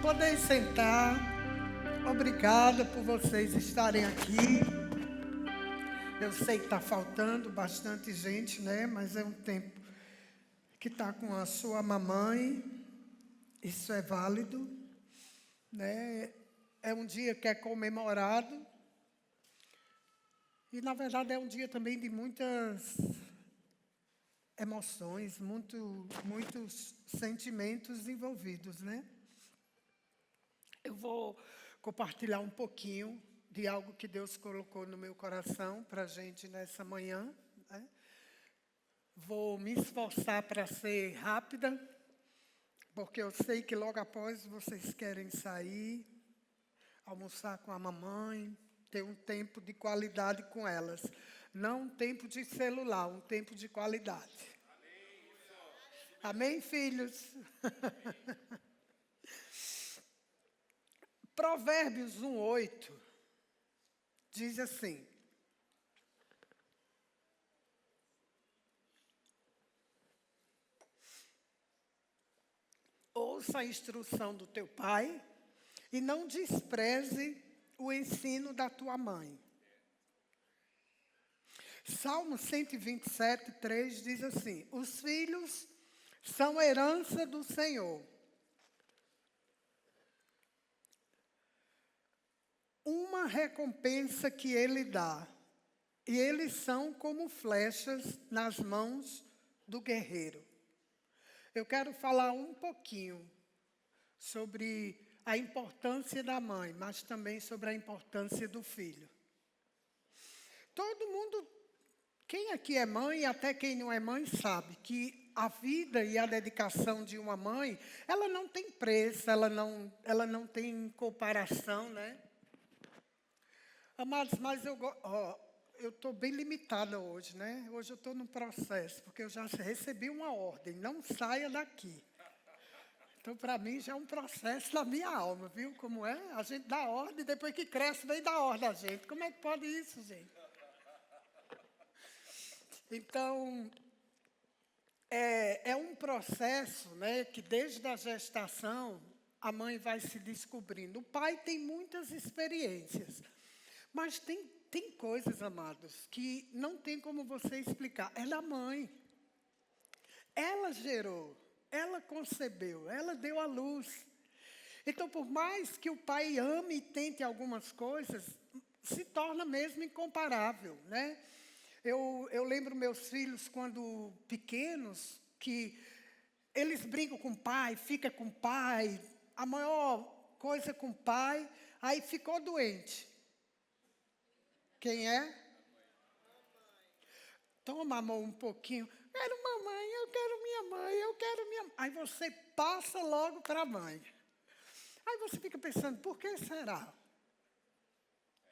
Podem sentar. Obrigada por vocês estarem aqui. Eu sei que está faltando bastante gente, né? Mas é um tempo que está com a sua mamãe. Isso é válido, né? É um dia que é comemorado. E, na verdade, é um dia também de muitas emoções, muitos sentimentos envolvidos, né? Eu vou compartilhar um pouquinho de algo que Deus colocou no meu coração para a gente nessa manhã, né? Vou me esforçar para ser rápida, porque eu sei que logo após vocês querem sair, almoçar com a mamãe, ter um tempo de qualidade com elas. Não um tempo de celular, um tempo de qualidade. Amém, filhos? Provérbios 1:8 diz assim: ouça a instrução do teu pai e não despreze o ensino da tua mãe. Salmo 127:3 diz assim: os filhos são herança do Senhor. Uma recompensa que Ele dá, e eles são como flechas nas mãos do guerreiro. Eu quero falar um pouquinho sobre a importância da mãe, mas também sobre a importância do filho. Todo mundo, quem aqui é mãe e até quem não é mãe, sabe que a vida e a dedicação de uma mãe, ela não tem preço, ela não tem comparação, né? Amados, mas eu estou bem limitada hoje, né? Hoje eu estou no processo, porque eu já recebi uma ordem, não saia daqui. Então, para mim, já é um processo na minha alma, viu como é? A gente dá ordem, depois que cresce, vem dar ordem a gente. Como é que pode isso, gente? Então, é um processo, né, que desde a gestação, a mãe vai se descobrindo. O pai tem muitas experiências, mas tem coisas, amados, que não tem como você explicar. É da mãe. Ela gerou, ela concebeu, ela deu à luz. Então, por mais que o pai ame e tente algumas coisas, se torna mesmo incomparável, né? Eu lembro meus filhos, quando pequenos, que eles brincam com o pai, ficam com o pai, a maior coisa com o pai, aí ficou doente. Quem é? Toma, amor, um pouquinho. Quero mamãe, eu quero minha mãe, eu quero minha mãe. Aí você passa logo para a mãe. Aí você fica pensando, por que será?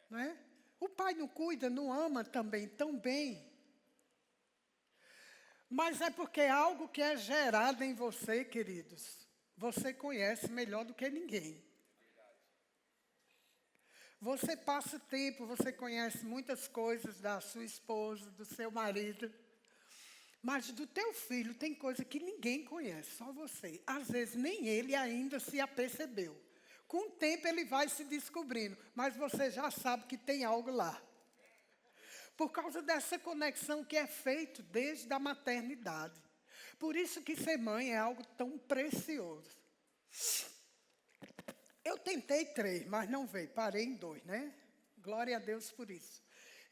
Não é? O pai não cuida, não ama também tão bem. Mas é porque é algo que é gerado em você, queridos. Você conhece melhor do que ninguém. Você passa tempo, você conhece muitas coisas da sua esposa, do seu marido. Mas do teu filho tem coisa que ninguém conhece, só você. Às vezes nem ele ainda se apercebeu. Com o tempo ele vai se descobrindo, mas você já sabe que tem algo lá. Por causa dessa conexão que é feita desde a maternidade. Por isso que ser mãe é algo tão precioso. Eu tentei 3, mas não veio. Parei em 2, né? Glória a Deus por isso.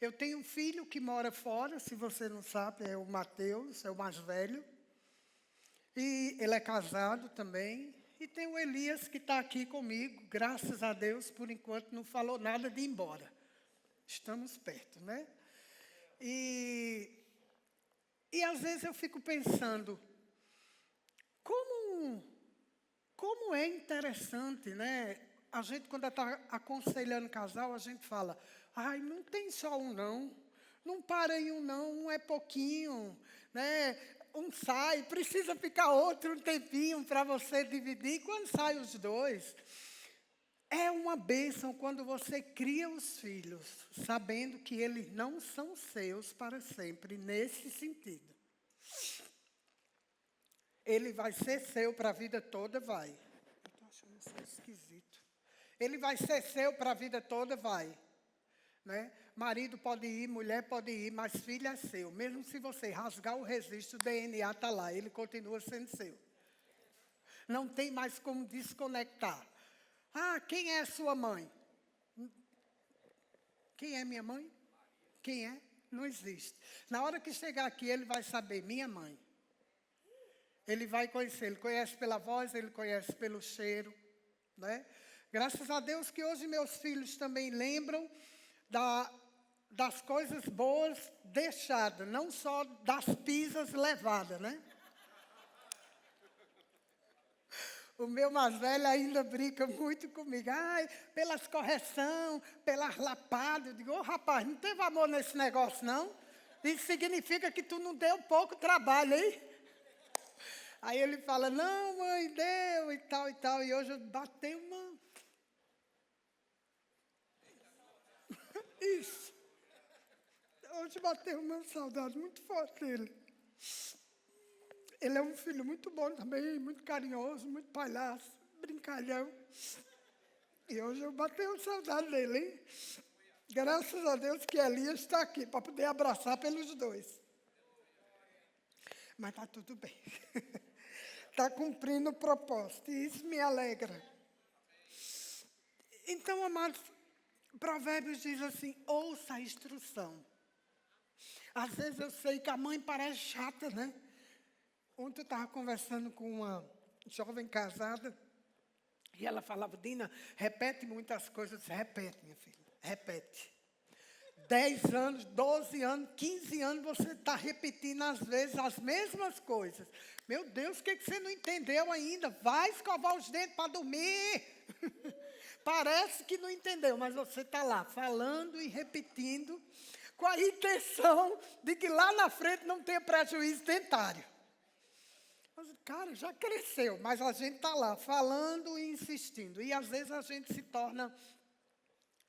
Eu tenho um filho que mora fora, se você não sabe, é o Mateus, é o mais velho. E ele é casado também. E tem o Elias que está aqui comigo, graças a Deus, por enquanto não falou nada de ir embora. Estamos perto, né? E às vezes eu fico pensando, como é interessante, né? A gente, quando está aconselhando casal, a gente fala, ai, não tem só um não, não para em um não, um é pouquinho, né? Um sai, precisa ficar outro um tempinho para você dividir. E quando sai os dois, é uma bênção quando você cria os filhos, sabendo que eles não são seus para sempre, nesse sentido. Ele vai ser seu para a vida toda, vai. eu sou esquisito. Ele vai ser seu para a vida toda, vai. Né? Marido pode ir, mulher pode ir, mas filho é seu. Mesmo se você rasgar o registro, o DNA está lá, ele continua sendo seu. Não tem mais como desconectar. Ah, quem é sua mãe? Quem é minha mãe? Quem é? Não existe. Na hora que chegar aqui, ele vai saber, minha mãe. Ele vai conhecer, ele conhece pela voz, ele conhece pelo cheiro. Né? Graças a Deus que hoje meus filhos também lembram das coisas boas deixadas, não só das pisas levadas, né? O meu mais velho ainda brinca muito comigo. Ai, pelas correções, pelas lapadas. Eu digo, rapaz, não teve amor nesse negócio, não? Isso significa que tu não deu pouco trabalho, hein? Aí ele fala, não, mãe, deu e tal e tal. E hoje eu batei uma... Isso. Hoje bateu uma saudade muito forte dele. Ele é um filho muito bom também, muito carinhoso, muito palhaço, brincalhão. E hoje eu batei uma saudade dele, hein? Graças a Deus que Elias está aqui para poder abraçar pelos dois. Mas está tudo bem. Está cumprindo o propósito e isso me alegra. Então, amados, Provérbios diz assim, ouça a instrução. Às vezes eu sei que a mãe parece chata, né? Ontem eu estava conversando com uma jovem casada e ela falava, Dina, repete muitas coisas. Repete, minha filha, repete. 10 anos, 12 anos, 15 anos, você está repetindo às vezes as mesmas coisas. Meu Deus, o que você não entendeu ainda? Vai escovar os dentes para dormir. Parece que não entendeu, mas você está lá falando e repetindo com a intenção de que lá na frente não tenha prejuízo dentário. Cara, já cresceu, mas a gente está lá falando e insistindo. E às vezes a gente se torna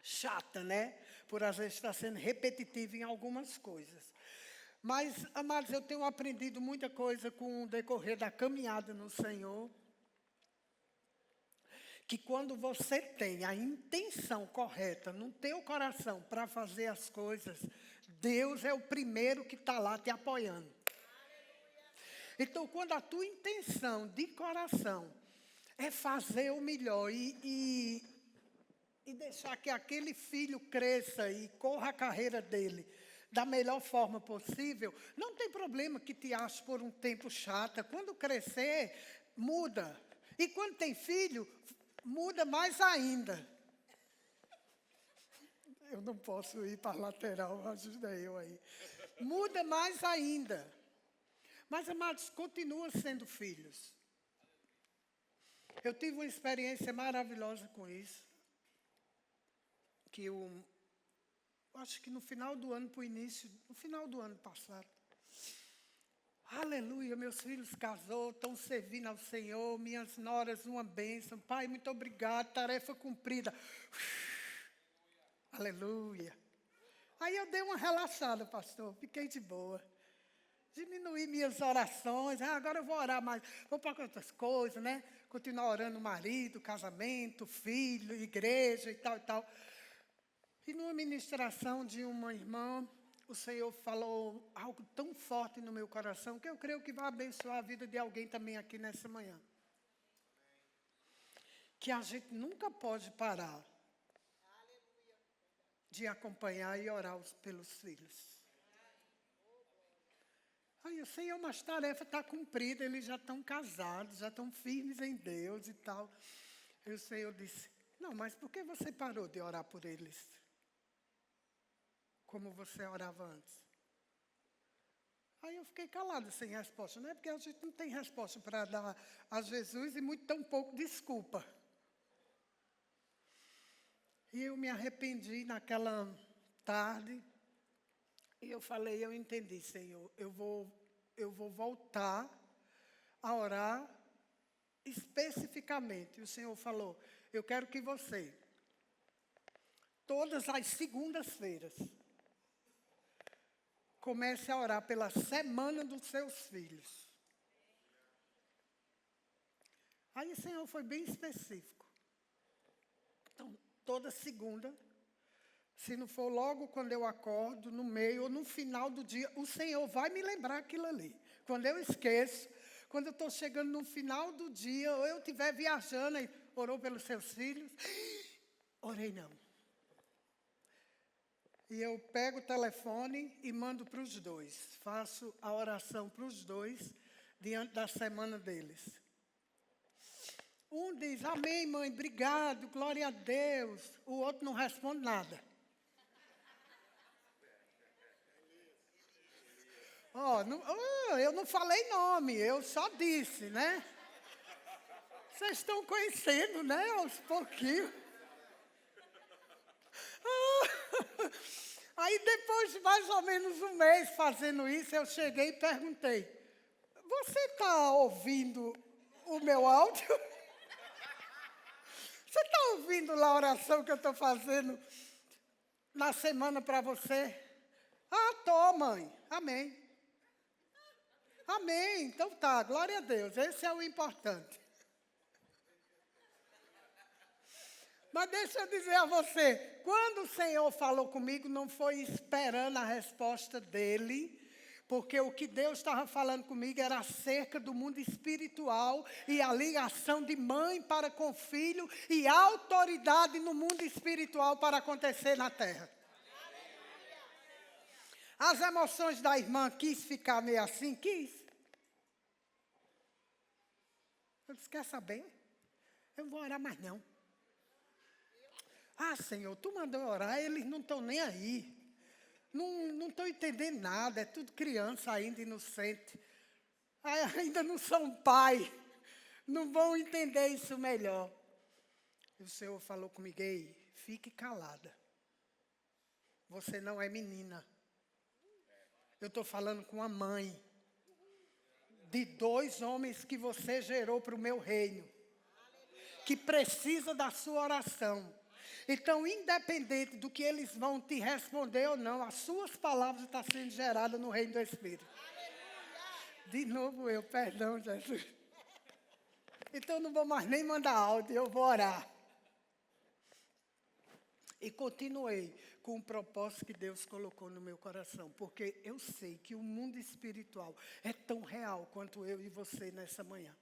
chata, né? Por às vezes estar sendo repetitivo em algumas coisas. Mas, amados, eu tenho aprendido muita coisa com o decorrer da caminhada no Senhor. Que quando você tem a intenção correta no teu coração para fazer as coisas, Deus é o primeiro que está lá te apoiando. Então, quando a tua intenção de coração é fazer o melhor e deixar que aquele filho cresça e corra a carreira dele da melhor forma possível, não tem problema que te ache por um tempo chata. Quando crescer, muda. E quando tem filho, muda mais ainda. Eu não posso ir para a lateral, ajuda eu aí. Muda mais ainda. Mas, amados, continua sendo filhos. Eu tive uma experiência maravilhosa com isso. Que eu acho que no final do ano, para o início, no final do ano passado. Aleluia, meus filhos casou, estão servindo ao Senhor, minhas noras, uma bênção. Pai, muito obrigado, tarefa cumprida. Aleluia. Aí eu dei uma relaxada, pastor, fiquei de boa. Diminuí minhas orações, agora eu vou orar mais, vou para outras coisas, né? Continuar orando marido, casamento, filho, igreja e tal e tal. E numa ministração de uma irmã, o Senhor falou algo tão forte no meu coração que eu creio que vai abençoar a vida de alguém também aqui nessa manhã. Que a gente nunca pode parar de acompanhar e orar pelos filhos. Aí o Senhor, mas a tarefa está cumprida, eles já estão casados, já estão firmes em Deus e tal. E o Senhor disse, não, mas por que você parou de orar por eles? Como você orava antes. Aí eu fiquei calada, sem resposta. Não é porque a gente não tem resposta para dar a Jesus e muito tão pouco desculpa. E eu me arrependi naquela tarde. E eu falei, eu entendi, Senhor, eu vou voltar a orar especificamente. E o Senhor falou, eu quero que você, todas as segundas-feiras, comece a orar pela semana dos seus filhos. Aí o Senhor foi bem específico. toda segunda. Se não for logo quando eu acordo, no meio ou no final do dia, o Senhor vai me lembrar aquilo ali. Quando eu esqueço, quando eu estou chegando no final do dia, ou eu estiver viajando, e orou pelos seus filhos, orei não. E eu pego o telefone e mando para os dois. Faço a oração para os dois, diante da semana deles. Um diz, amém, mãe, obrigado, glória a Deus. O outro não responde nada. Eu não falei nome, eu só disse, né? Vocês estão conhecendo, né? Aos pouquinhos. Aí depois de mais ou menos um mês fazendo isso, eu cheguei e perguntei, você está ouvindo o meu áudio? Você está ouvindo lá a oração que eu estou fazendo na semana para você? Ah, estou, mãe. Amém. Amém. Então tá, glória a Deus. Esse é o importante. Mas deixa eu dizer a você, quando o Senhor falou comigo, não foi esperando a resposta dele, porque o que Deus estava falando comigo era acerca do mundo espiritual e a ligação de mãe para com filho e a autoridade no mundo espiritual para acontecer na terra. As emoções da irmã quis ficar meio assim, quis. Eu disse, quer saber? Eu não vou orar mais não. Ah, Senhor, tu mandou orar, eles não estão nem aí. Não estão entendendo nada, é tudo criança ainda inocente. Ainda não são pai, não vão entender isso melhor. E o Senhor falou comigo, ei, fique calada. Você não é menina. Eu estou falando com a mãe de 2 homens que você gerou para o meu reino, que precisa da sua oração. Então, independente do que eles vão te responder ou não, as suas palavras estão sendo geradas no reino do Espírito. De novo eu, perdão, Jesus. Então, não vou mais nem mandar áudio, eu vou orar. E continuei com o propósito que Deus colocou no meu coração, porque eu sei que o mundo espiritual é tão real quanto eu e você nessa manhã.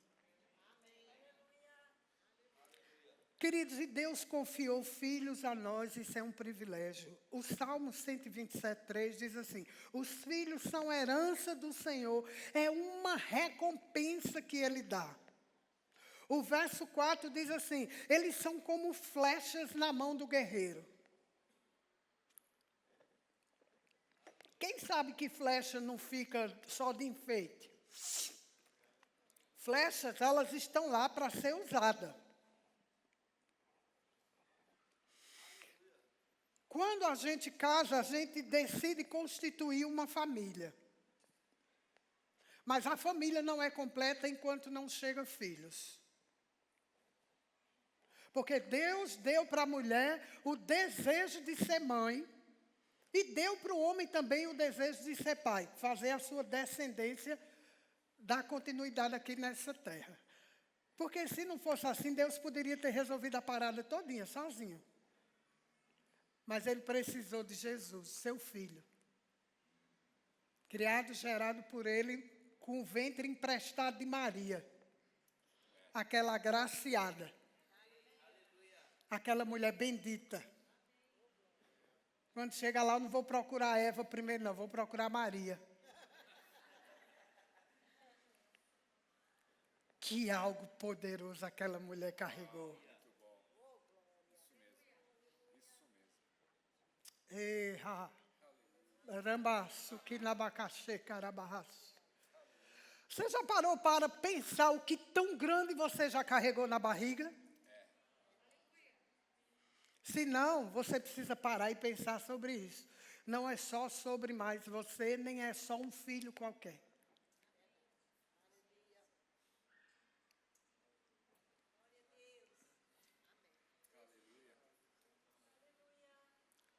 Queridos, e Deus confiou filhos a nós, isso é um privilégio. O Salmo 127:3 diz assim, os filhos são herança do Senhor, é uma recompensa que Ele dá. O verso 4 diz assim, eles são como flechas na mão do guerreiro. Quem sabe que flecha não fica só de enfeite? Flechas, elas estão lá para ser usadas. Quando a gente casa, a gente decide constituir uma família. Mas a família não é completa enquanto não chegam filhos. Porque Deus deu para a mulher o desejo de ser mãe e deu para o homem também o desejo de ser pai, fazer a sua descendência dar continuidade aqui nessa terra. Porque se não fosse assim, Deus poderia ter resolvido a parada todinha, sozinho. Mas Ele precisou de Jesus, seu filho. Criado, gerado por Ele, com o ventre emprestado de Maria. Aquela agraciada. Aquela mulher bendita. Quando chega lá, eu não vou procurar Eva primeiro, não, vou procurar Maria. Que algo poderoso aquela mulher carregou. Você já parou para pensar o que tão grande você já carregou na barriga? Se não, você precisa parar e pensar sobre isso. Não é só sobre mais você, nem é só um filho qualquer.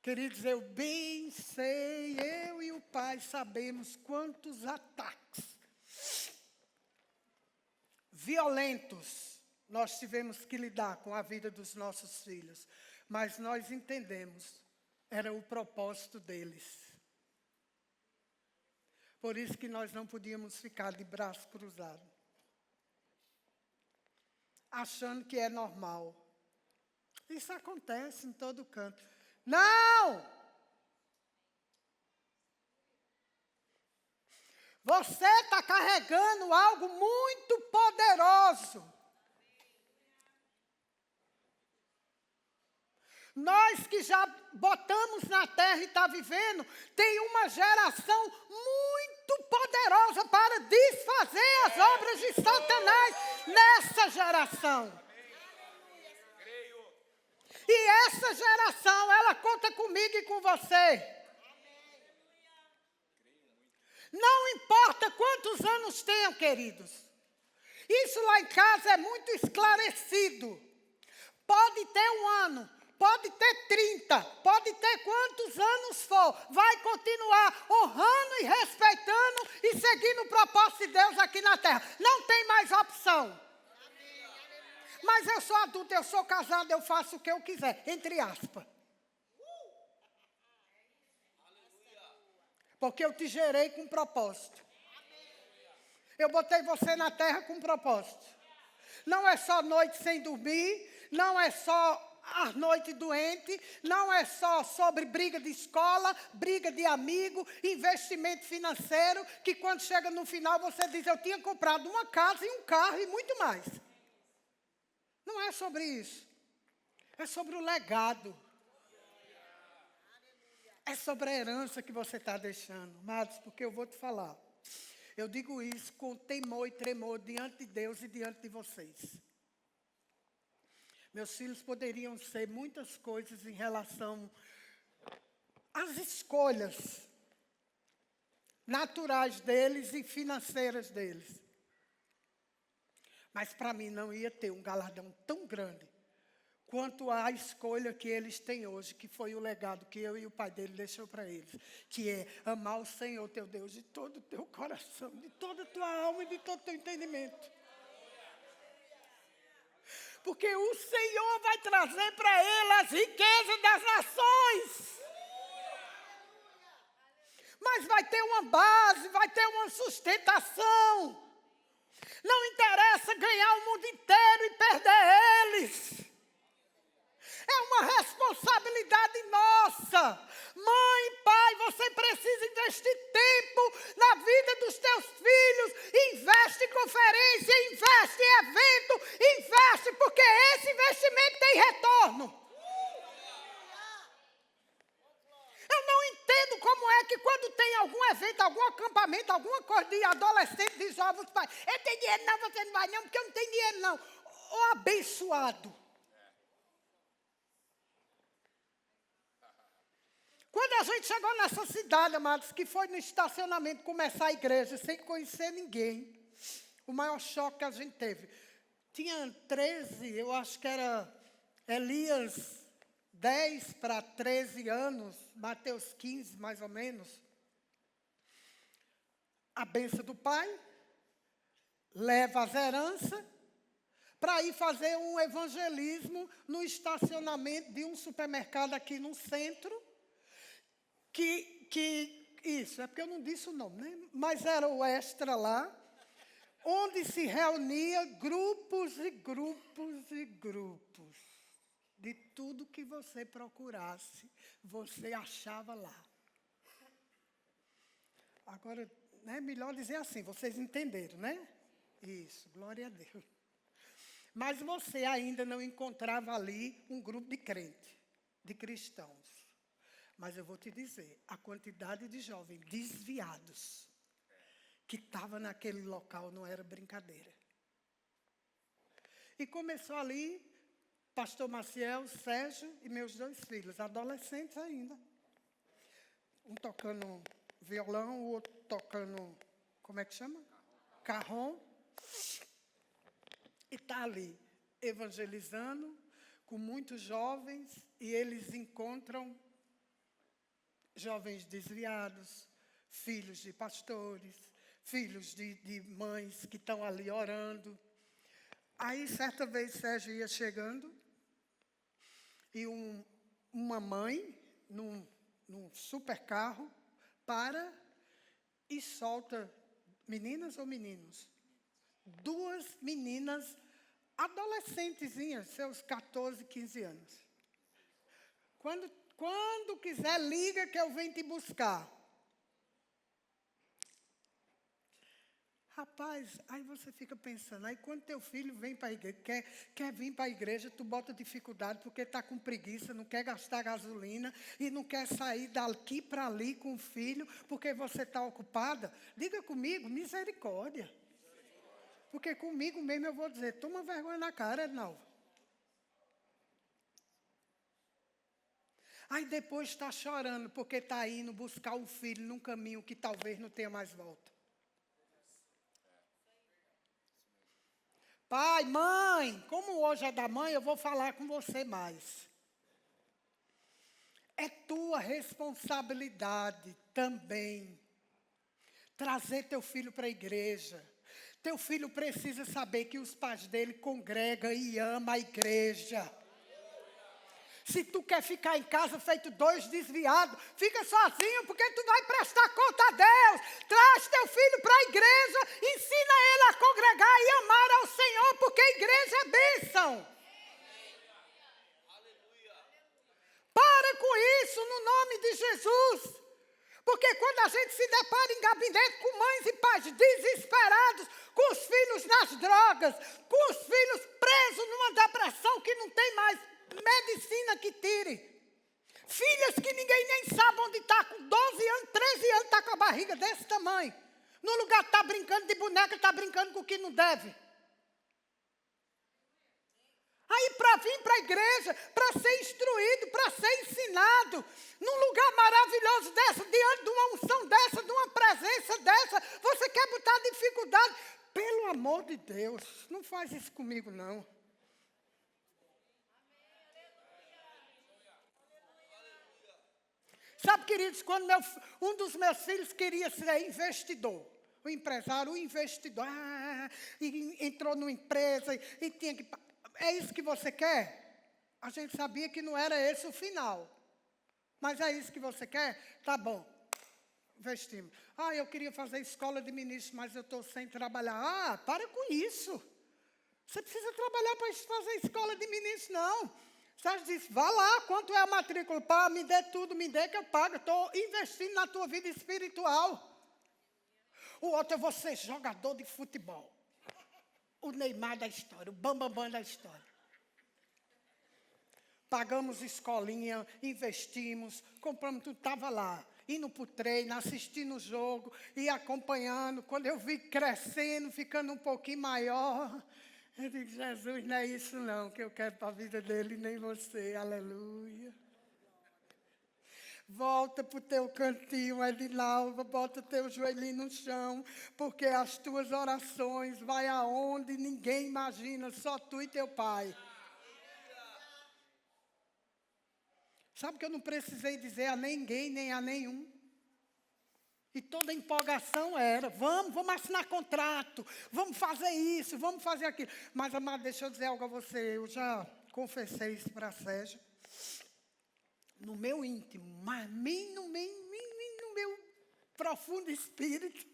Queridos, eu bem sei, eu e o Pai sabemos quantos ataques violentos nós tivemos que lidar com a vida dos nossos filhos, mas nós entendemos, era o propósito deles. Por isso que nós não podíamos ficar de braço cruzado, achando que é normal. Isso acontece em todo canto. Não! Você está carregando algo muito poderoso. Nós que já botamos na terra e está vivendo, tem uma geração muito poderosa para desfazer as obras de Satanás nessa geração. E essa geração, ela conta comigo e com você. Não importa quantos anos tenham, queridos. Isso lá em casa é muito esclarecido. Pode ter 1 ano, pode ter 30, pode ter quantos anos for. Vai continuar honrando e respeitando e seguindo o propósito de Deus aqui na terra. Não tem mais opção. Mas eu sou adulto, eu sou casado, eu faço o que eu quiser, entre aspas. Porque eu te gerei com propósito. Eu botei você na terra com propósito. Não é só noite sem dormir, não é só a noite doente, não é só sobre briga de escola, briga de amigo, investimento financeiro, que quando chega no final você diz, eu tinha comprado uma casa e um carro e muito mais. Não é sobre isso. É sobre o legado. É sobre a herança que você está deixando. Amados, porque eu vou te falar. Eu digo isso com temor e tremor diante de Deus e diante de vocês. Meus filhos poderiam ser muitas coisas em relação às escolhas naturais deles e financeiras deles. Mas para mim não ia ter um galardão tão grande quanto a escolha que eles têm hoje, que foi o legado que eu e o pai dele deixou para eles, que é amar o Senhor teu Deus de todo o teu coração, de toda a tua alma e de todo o teu entendimento. Porque o Senhor vai trazer para ele as riquezas das nações. Mas vai ter uma base, vai ter uma sustentação. Não interessa ganhar o mundo inteiro e perder eles. É uma responsabilidade nossa. Mãe, pai, você precisa investir tempo na vida dos teus filhos. Investe em conferência, investe em evento, investe, porque esse investimento tem retorno. Eu não entendo como é que quando tem algum evento, algum acampamento, alguma coisa de adolescente, de jovens pais, eu tenho dinheiro não, você não vai não, porque eu não tenho dinheiro não. Ô abençoado. Quando a gente chegou nessa cidade, amados, que foi no estacionamento começar a igreja, sem conhecer ninguém, o maior choque que a gente teve. Tinha 13, eu acho que era Elias, 10 para 13 anos, Mateus 15, mais ou menos. A bênção do pai, leva as heranças, para ir fazer um evangelismo no estacionamento de um supermercado aqui no centro, isso, é porque eu não disse o nome, né? Mas era o extra lá, onde se reunia grupos e grupos e grupos. De tudo que você procurasse, você achava lá. Agora, é melhor dizer assim, vocês entenderam, né? Isso, glória a Deus. Mas você ainda não encontrava ali um grupo de crente, de cristãos. Mas eu vou te dizer, a quantidade de jovens desviados que estavam naquele local não era brincadeira. E começou ali, pastor Maciel, Sérgio e meus 2 filhos, adolescentes ainda. Um tocando violão, o outro tocando, como é que chama? Carrom. E está ali, evangelizando, com muitos jovens, e eles encontram jovens desviados, filhos de pastores, filhos de mães que estão ali orando. Aí, certa vez, Sérgio ia chegando e uma mãe, num super carro, para e solta, meninas ou meninos? 2 meninas adolescentezinhas, seus 14, 15 anos. Quando quiser, liga que eu venho te buscar. Rapaz, aí você fica pensando, aí quando teu filho vem para a igreja, quer vir para a igreja, tu bota dificuldade porque está com preguiça, não quer gastar gasolina e não quer sair daqui para ali com o filho porque você está ocupada. Diga comigo, misericórdia. Porque comigo mesmo eu vou dizer, toma vergonha na cara, não. Aí depois está chorando porque está indo buscar o filho num caminho que talvez não tenha mais volta. Pai, mãe, como hoje é da mãe, eu vou falar com você mais. É tua responsabilidade também trazer teu filho para a igreja. Teu filho precisa saber que os pais dele congregam e amam a igreja. Se tu quer ficar em casa feito 2 desviados, fica sozinho porque tu vai prestar conta a Deus. Traz teu filho para a igreja, ensina ele a congregar e amar ao Senhor, porque a igreja é bênção. Para com isso no nome de Jesus. Porque quando a gente se depara em gabinete com mães e pais desesperados, com os filhos nas drogas, com os filhos presos numa depressão que não tem mais medicina que tire. Filhas que ninguém nem sabe onde está, com 12 anos, 13 anos, está com a barriga desse tamanho. No lugar de estar brincando de boneca, está brincando com o que não deve. Aí para vir para a igreja, para ser instruído, para ser ensinado, num lugar maravilhoso dessa, diante de uma unção dessa, de uma presença dessa, você quer botar dificuldade? Pelo amor de Deus, não faz isso comigo não. Sabe, queridos, quando um dos meus filhos queria ser investidor, o empresário, o investidor, e entrou numa empresa e tinha que... É isso que você quer? A gente sabia que não era esse o final. Mas é isso que você quer? Tá bom. Investimos. Eu queria fazer escola de ministro, mas eu estou sem trabalhar. Para com isso. Você precisa trabalhar para fazer escola de ministro, não. Sérgio disse, vá lá, quanto é a matrícula? Pá, me dê tudo, me dê que eu pago. Estou investindo na tua vida espiritual. O outro, eu vou ser jogador de futebol. O Neymar da história, o Bambambam da história. Pagamos escolinha, investimos, compramos tudo, estava lá. Indo para o treino, assistindo o jogo e acompanhando. Quando eu vi crescendo, ficando um pouquinho maior, eu digo, Jesus, não é isso não que eu quero para a vida dele, nem você, aleluia. Volta para o teu cantinho, Edinalva, bota teu joelhinho no chão, porque as tuas orações vai aonde ninguém imagina, só tu e teu pai. Sabe que eu não precisei dizer a ninguém, nem a nenhum. E toda a empolgação era, vamos assinar contrato, vamos fazer isso, vamos fazer aquilo. Mas, amado, deixa eu dizer algo a você, eu já confessei isso para Sérgio. No meu íntimo, mas no meu profundo espírito,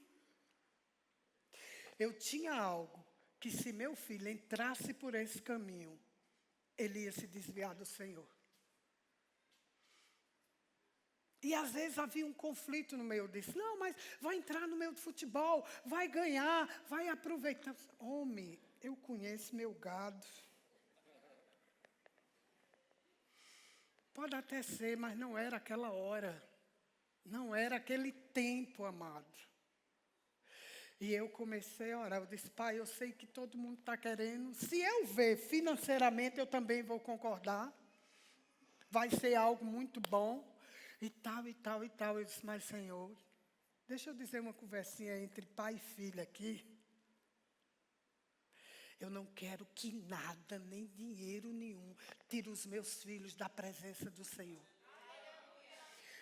eu tinha algo que se meu filho entrasse por esse caminho, ele ia se desviar do Senhor. E às vezes havia um conflito no meio disso. Não, mas vai entrar no meio do futebol, vai ganhar, vai aproveitar. Homem, eu conheço meu gado. Pode até ser, mas não era aquela hora. Não era aquele tempo, amado. E eu comecei a orar. Eu disse, pai, eu sei que todo mundo está querendo. Se eu ver financeiramente, eu também vou concordar. Vai ser algo muito bom. E tal, e tal, e tal. Eu disse, mas Senhor, deixa eu dizer uma conversinha entre pai e filha aqui. Eu não quero que nada, nem dinheiro nenhum, tire os meus filhos da presença do Senhor.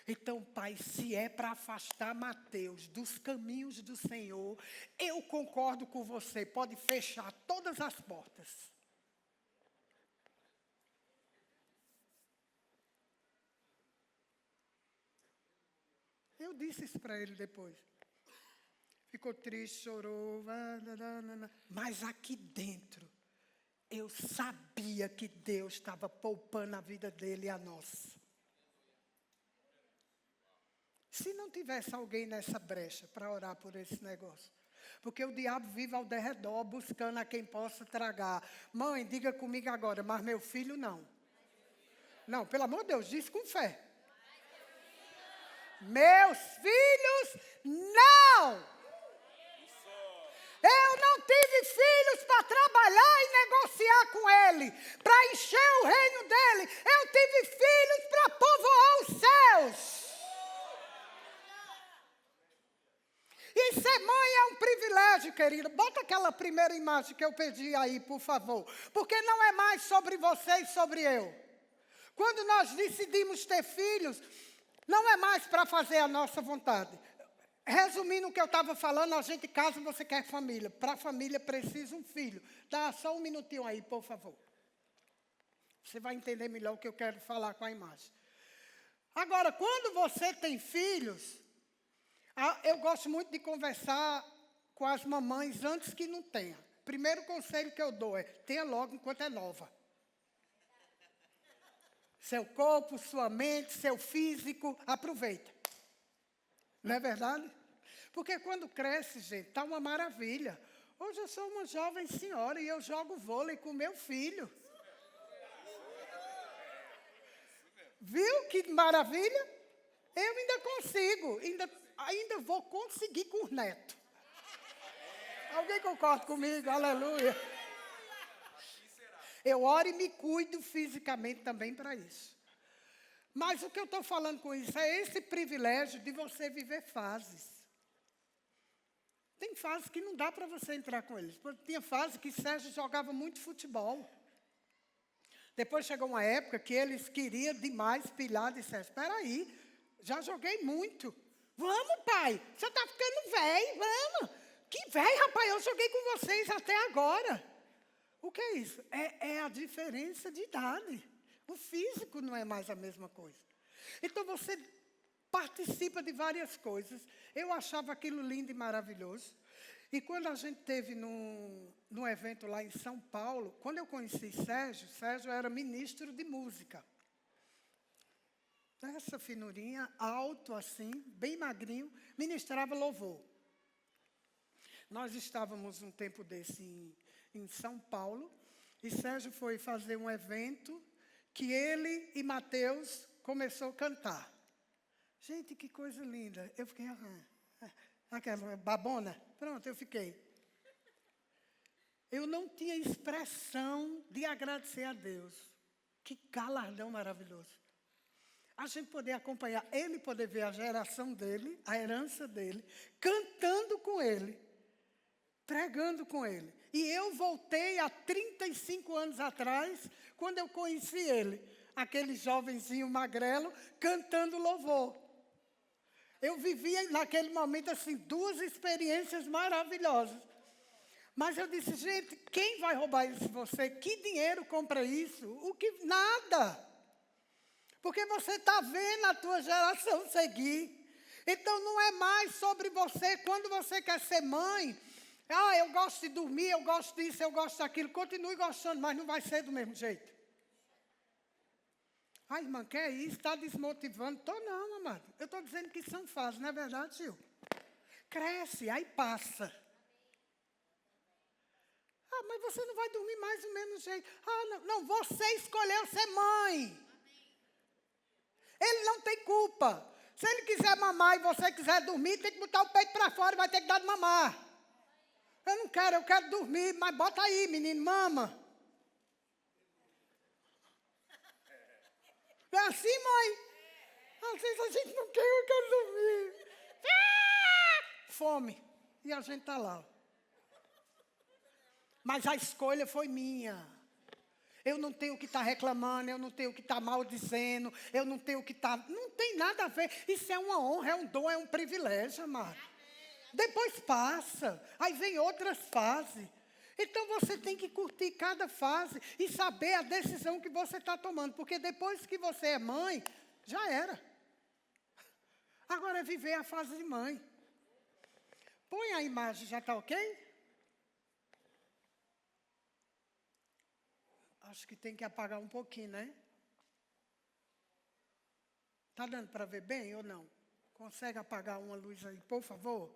Então, Pai, se é para afastar Mateus dos caminhos do Senhor, eu concordo com você, pode fechar todas as portas. Eu disse isso para ele depois. Ficou triste, chorou, mas aqui dentro, eu sabia que Deus estava poupando a vida dele e a nossa. Se não tivesse alguém nessa brecha para orar por esse negócio. Porque o diabo vive ao derredor, buscando a quem possa tragar. Mãe, diga comigo agora, mas meu filho não. Não, pelo amor de Deus, diz com fé. Meus filhos não. Eu não tive filhos para trabalhar e negociar com ele, para encher o reino dele. Eu tive filhos para povoar os céus. E ser mãe é um privilégio, querida. Bota aquela primeira imagem que eu pedi aí, por favor. Porque não é mais sobre você e sobre eu. Quando nós decidimos ter filhos, não é mais para fazer a nossa vontade. Resumindo o que eu estava falando, a gente casa, você quer família. Para a família precisa um filho. Dá só um minutinho aí, por favor. Você vai entender melhor o que eu quero falar com a imagem. Agora, quando você tem filhos, eu gosto muito de conversar com as mamães antes que não tenha. Primeiro conselho que eu dou é, tenha logo enquanto é nova. Seu corpo, sua mente, seu físico, aproveita. Não é verdade? Porque quando cresce, gente, está uma maravilha. Hoje eu sou uma jovem senhora e eu jogo vôlei com meu filho. Viu que maravilha? Eu ainda consigo, ainda vou conseguir com o neto. Alguém concorda comigo? Aleluia. Eu oro e me cuido fisicamente também para isso. Mas o que eu estou falando com isso é esse privilégio de você viver fases. Tem fases que não dá para você entrar com eles. Tinha fase que Sérgio jogava muito futebol. Depois chegou uma época que eles queriam demais pilhar de Sérgio. Espera aí, já joguei muito. Vamos, pai, você está ficando velho, vamos. Que velho, rapaz, eu joguei com vocês até agora. O que é isso? É a diferença de idade. O físico não é mais a mesma coisa. Então, você participa de várias coisas. Eu achava aquilo lindo e maravilhoso. E quando a gente teve num evento lá em São Paulo, quando eu conheci Sérgio era ministro de música. Essa finurinha, alto assim, bem magrinho, ministrava louvor. Nós estávamos um tempo desse em São Paulo, e Sérgio foi fazer um evento que ele e Mateus começou a cantar. Gente, que coisa linda. Eu fiquei, aquela babona. Pronto, eu fiquei. Eu não tinha expressão de agradecer a Deus. Que galardão maravilhoso. A gente poder acompanhar, ele poder ver a geração dele, a herança dele, cantando com ele, pregando com ele. E eu voltei há 35 anos atrás, quando eu conheci ele, aquele jovenzinho magrelo, cantando louvor. Eu vivia naquele momento assim, duas experiências maravilhosas. Mas eu disse, gente, quem vai roubar isso de você? Que dinheiro compra isso? O que? Nada. Porque você está vendo a tua geração seguir. Então não é mais sobre você. Quando você quer ser mãe, eu gosto de dormir, eu gosto disso, eu gosto daquilo. Continue gostando, mas não vai ser do mesmo jeito. Irmã, quer isso? Está desmotivando? Estou não, amado. Eu estou dizendo que são fases, não é verdade, Gil? Cresce, aí passa. Mas você não vai dormir mais do mesmo jeito. Não, você escolheu ser mãe. Ele não tem culpa. Se ele quiser mamar e você quiser dormir, tem que botar o peito para fora e vai ter que dar de mamar. Eu não quero, eu quero dormir, mas bota aí, menino, mama. É assim, mãe? Às vezes a gente não quer, eu quero dormir. Fome. E a gente está lá. Mas a escolha foi minha. Eu não tenho que estar reclamando, eu não tenho que estar maldizendo, eu não tenho que estar... Não tem nada a ver. Isso é uma honra, é um dom, é um privilégio, amado. Depois passa, aí vem outras fases. Então você tem que curtir cada fase e saber a decisão que você está tomando. Porque depois que você é mãe, já era. Agora é viver a fase de mãe. Põe a imagem, já está ok? Acho que tem que apagar um pouquinho, né? Está dando para ver bem ou não? Consegue apagar uma luz aí, por favor?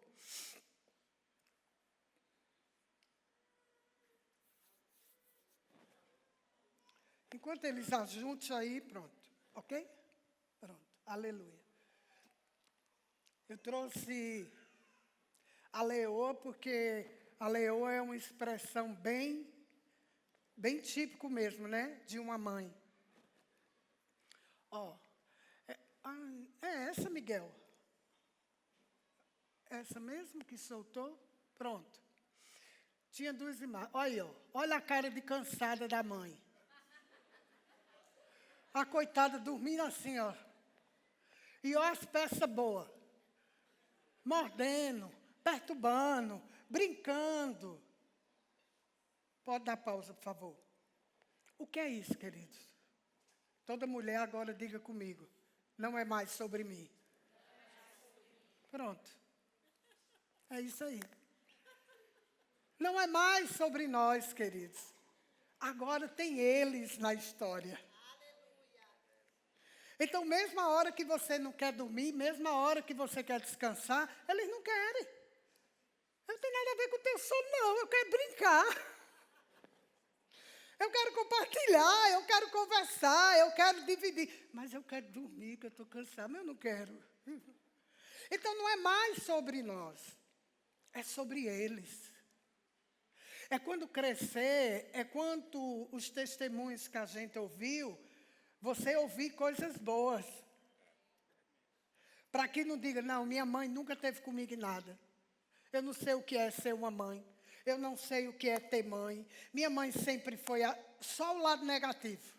Enquanto eles ajuntam aí, pronto. Ok? Pronto. Aleluia. Eu trouxe a leoa porque a leoa é uma expressão bem típico mesmo, né? De uma mãe. Ó. É essa, Miguel? Essa mesmo que soltou? Pronto. Tinha duas imagens. Olha aí, ó. Olha a cara de cansada da mãe. A coitada dormindo assim, ó. E olha as peças boas. Mordendo, perturbando, brincando. Pode dar pausa, por favor. O que é isso, queridos? Toda mulher agora diga comigo. Não é mais sobre mim. Pronto. É isso aí. Não é mais sobre nós, queridos. Agora tem eles na história. Então, mesmo a hora que você não quer dormir, mesmo a hora que você quer descansar, eles não querem. Não tem nada a ver com o teu sono, não. Eu quero brincar. Eu quero compartilhar, eu quero conversar, eu quero dividir. Mas eu quero dormir, que eu estou cansado, mas eu não quero. Então, não é mais sobre nós. É sobre eles. É quando crescer, é quando os testemunhos que a gente ouviu, você ouvir coisas boas. Para que não diga, não, minha mãe nunca teve comigo nada. Eu não sei o que é ser uma mãe. Eu não sei o que é ter mãe. Minha mãe sempre foi só o lado negativo.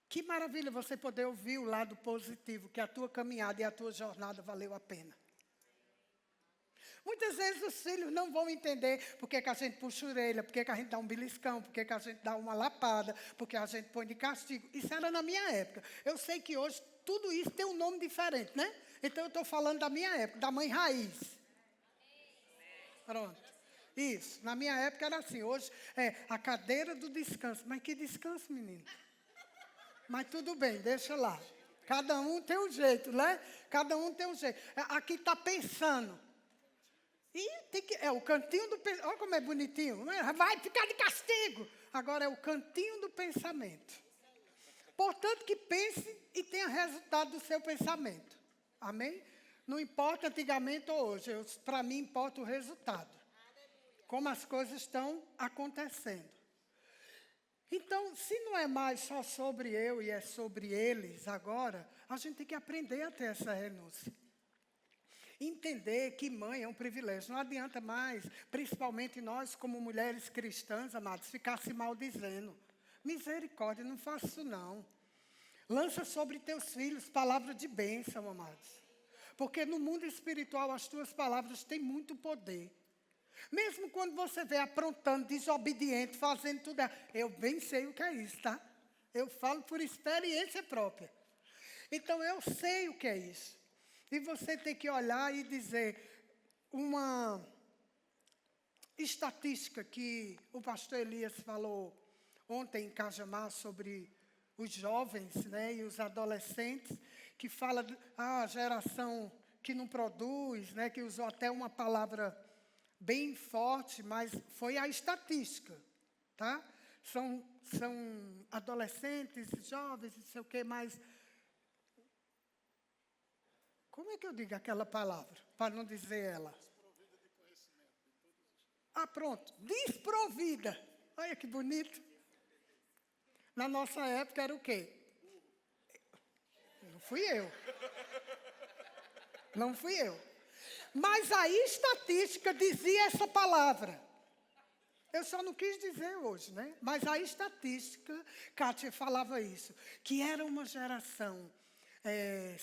Que maravilha você poder ouvir o lado positivo, que a tua caminhada e a tua jornada valeu a pena. Muitas vezes os filhos não vão entender porque que a gente puxa a orelha, porque que a gente dá um beliscão, porque que a gente dá uma lapada, porque a gente põe de castigo. Isso era na minha época. Eu sei que hoje tudo isso tem um nome diferente, né? Então eu estou falando da minha época, da mãe raiz. Pronto. Isso. Na minha época era assim. Hoje é a cadeira do descanso. Mas que descanso, menino? Mas tudo bem, deixa lá. Cada um tem um jeito, né? Cada um tem um jeito. Aqui está pensando. E tem que, é o cantinho do pensamento. Olha como é bonitinho. Vai ficar de castigo. Agora é o cantinho do pensamento. Portanto, que pense e tenha resultado do seu pensamento. Amém? Não importa antigamente ou hoje. Para mim, importa o resultado. Como as coisas estão acontecendo. Então, se não é mais só sobre eu e é sobre eles agora, a gente tem que aprender a ter essa renúncia. Entender que mãe é um privilégio. Não adianta mais, principalmente nós como mulheres cristãs, amados, ficar se maldizendo. Misericórdia, não faça isso não. Lança sobre teus filhos palavras de bênção, amados. Porque no mundo espiritual as tuas palavras têm muito poder. Mesmo quando você vê aprontando, desobediente, fazendo tudo. Eu bem sei o que é isso, tá? Eu falo por experiência própria. Então eu sei o que é isso. E você tem que olhar e dizer uma estatística que o pastor Elias falou ontem em Cajamar sobre os jovens, né, e os adolescentes, que fala a geração que não produz, né, que usou até uma palavra bem forte, mas foi a estatística, tá? São adolescentes, jovens, não sei o quê, mas... Como é que eu digo aquela palavra, para não dizer ela? Desprovida de conhecimento. Pronto. Desprovida. Olha que bonito. Na nossa época era o quê? Não fui eu. Não fui eu. Mas a estatística dizia essa palavra. Eu só não quis dizer hoje, né? Mas a estatística, Kátia falava isso, que era uma geração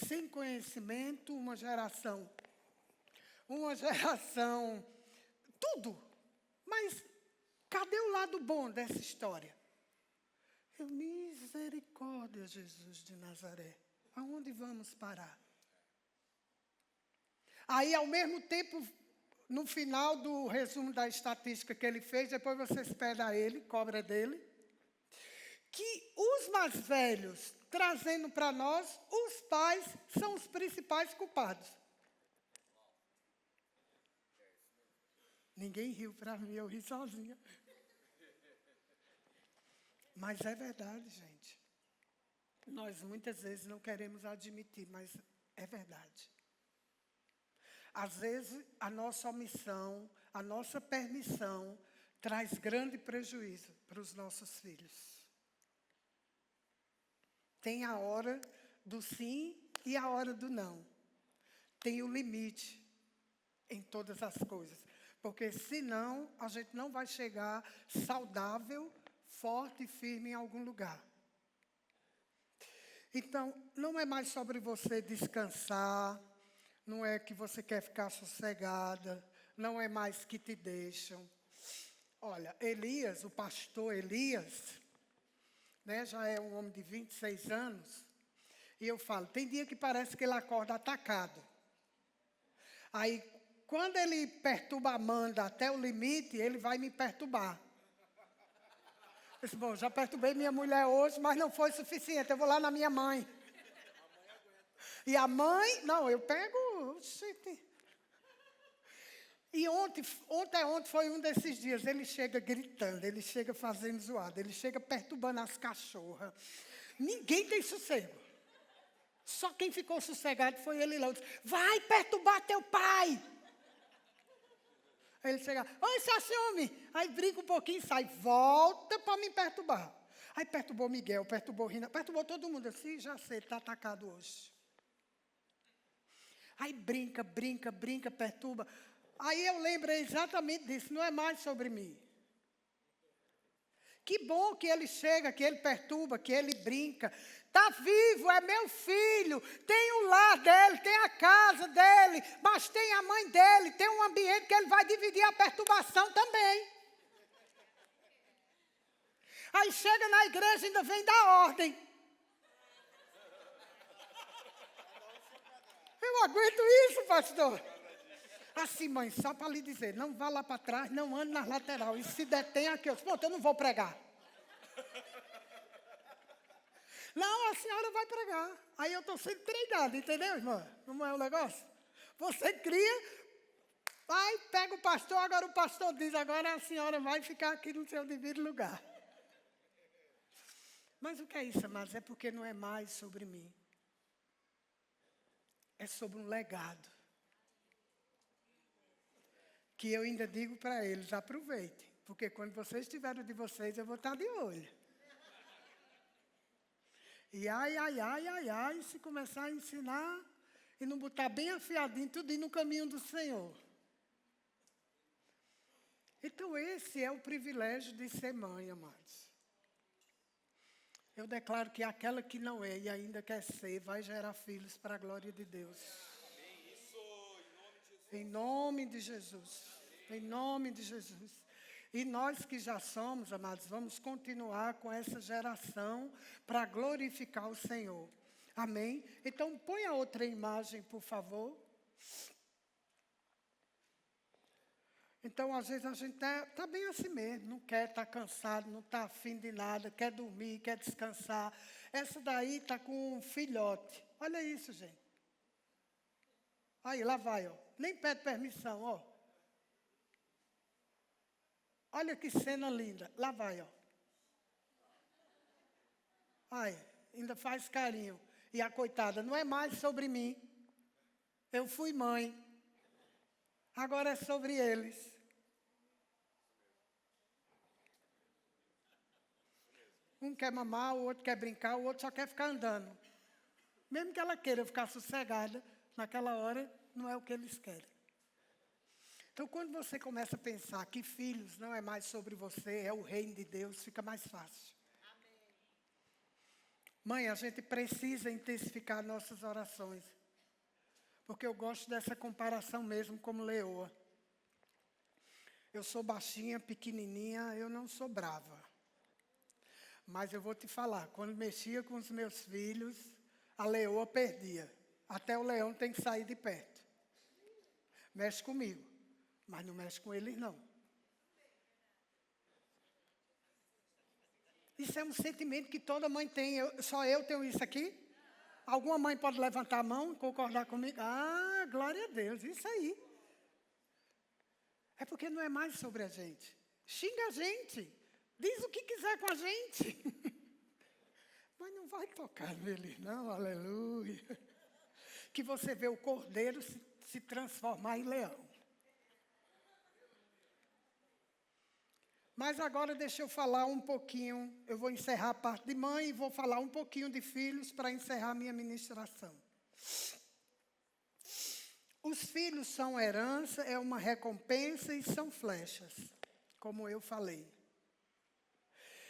sem conhecimento, uma geração, tudo. Mas cadê o lado bom dessa história? Misericórdia, Jesus de Nazaré. Aonde vamos parar? Aí, ao mesmo tempo, no final do resumo da estatística que ele fez, depois você espera ele, cobra dele, que os mais velhos, trazendo para nós, os pais são os principais culpados. Ninguém riu para mim, eu ri sozinha. Mas é verdade, gente. Nós muitas vezes não queremos admitir, mas é verdade. Às vezes, a nossa omissão, a nossa permissão, traz grande prejuízo para os nossos filhos. Tem a hora do sim e a hora do não. Tem o limite em todas as coisas. Porque, senão, a gente não vai chegar saudável, forte e firme em algum lugar. Então, não é mais sobre você descansar, não é que você quer ficar sossegada, não é mais que te deixam. Olha, Elias, o pastor Elias, né, já é um homem de 26 anos, e eu falo, tem dia que parece que ele acorda atacado. Aí, quando ele perturba a Amanda até o limite, ele vai me perturbar. Eu disse, bom, já perturbei minha mulher hoje, mas não foi suficiente, eu vou lá na minha mãe. E a mãe, não, eu pego, gente. E ontem foi um desses dias, ele chega gritando, ele chega fazendo zoada, ele chega perturbando as cachorras. Ninguém tem sossego. Só quem ficou sossegado foi ele lá. Eu disse, vai perturbar teu pai. Aí ele chega, oi, se assume. Aí brinca um pouquinho e sai, volta para me perturbar. Aí perturbou Miguel, perturbou Rina, perturbou todo mundo. Assim, já sei, está atacado hoje. Aí brinca, perturba. Aí eu lembrei exatamente disso, não é mais sobre mim. Que bom que ele chega, que ele perturba, que ele brinca. Está vivo, é meu filho, tem o lar dele, tem a casa dele, mas tem a mãe dele, tem um ambiente que ele vai dividir a perturbação também. Aí chega na igreja e ainda vem dar ordem. Eu não aguento isso, pastor. Assim, mãe, só para lhe dizer, não vá lá para trás, não ande na lateral. E se detém aqui, eu disse, pronto, eu não vou pregar. Não, a senhora vai pregar. Aí eu estou sendo treinada, entendeu, irmã? Não é um negócio? Você cria, vai, pega o pastor, agora o pastor diz, agora a senhora vai ficar aqui no seu devido lugar. Mas o que é isso, amados? É porque não é mais sobre mim. É sobre um legado. Que eu ainda digo para eles, aproveitem. Porque quando vocês tiverem o de vocês, eu vou estar de olho. E ai, se começar a ensinar e não botar bem afiadinho, tudo ir no caminho do Senhor. Então, esse é o privilégio de ser mãe, amados. Eu declaro que aquela que não é e ainda quer ser, vai gerar filhos para a glória de Deus. Em nome de Jesus. Em nome de Jesus. E nós que já somos, amados, vamos continuar com essa geração para glorificar o Senhor. Amém? Então, põe a outra imagem, por favor. Então, às vezes, a gente está bem assim mesmo, não quer, está cansado, não está afim de nada, quer dormir, quer descansar. Essa daí está com um filhote. Olha isso, gente. Aí, lá vai, ó. Nem pede permissão, ó. Olha que cena linda. Lá vai, ó. Ai, ainda faz carinho. E a coitada, não é mais sobre mim. Eu fui mãe. Agora é sobre eles. Um quer mamar, o outro quer brincar, o outro só quer ficar andando. Mesmo que ela queira ficar sossegada, naquela hora, não é o que eles querem. Então, quando você começa a pensar que filhos não é mais sobre você, é o reino de Deus, fica mais fácil. Mãe, a gente precisa intensificar nossas orações. Porque eu gosto dessa comparação mesmo como leoa. Eu sou baixinha, pequenininha, eu não sou brava. Mas eu vou te falar, quando mexia com os meus filhos, a leoa perdia. Até o leão tem que sair de perto. Mexe comigo, mas não mexe com eles não. Isso é um sentimento que toda mãe tem. Só eu tenho isso aqui? Alguma mãe pode levantar a mão e concordar comigo? Ah, glória a Deus, isso aí. É porque não é mais sobre a gente. Xinga a gente. Diz o que quiser com a gente. Mas não vai tocar nele, não, aleluia. Que você vê o cordeiro se transformar em leão. Mas agora deixa eu falar um pouquinho, eu vou encerrar a parte de mãe e vou falar um pouquinho de filhos para encerrar minha ministração. Os filhos são herança, é uma recompensa e são flechas, como eu falei.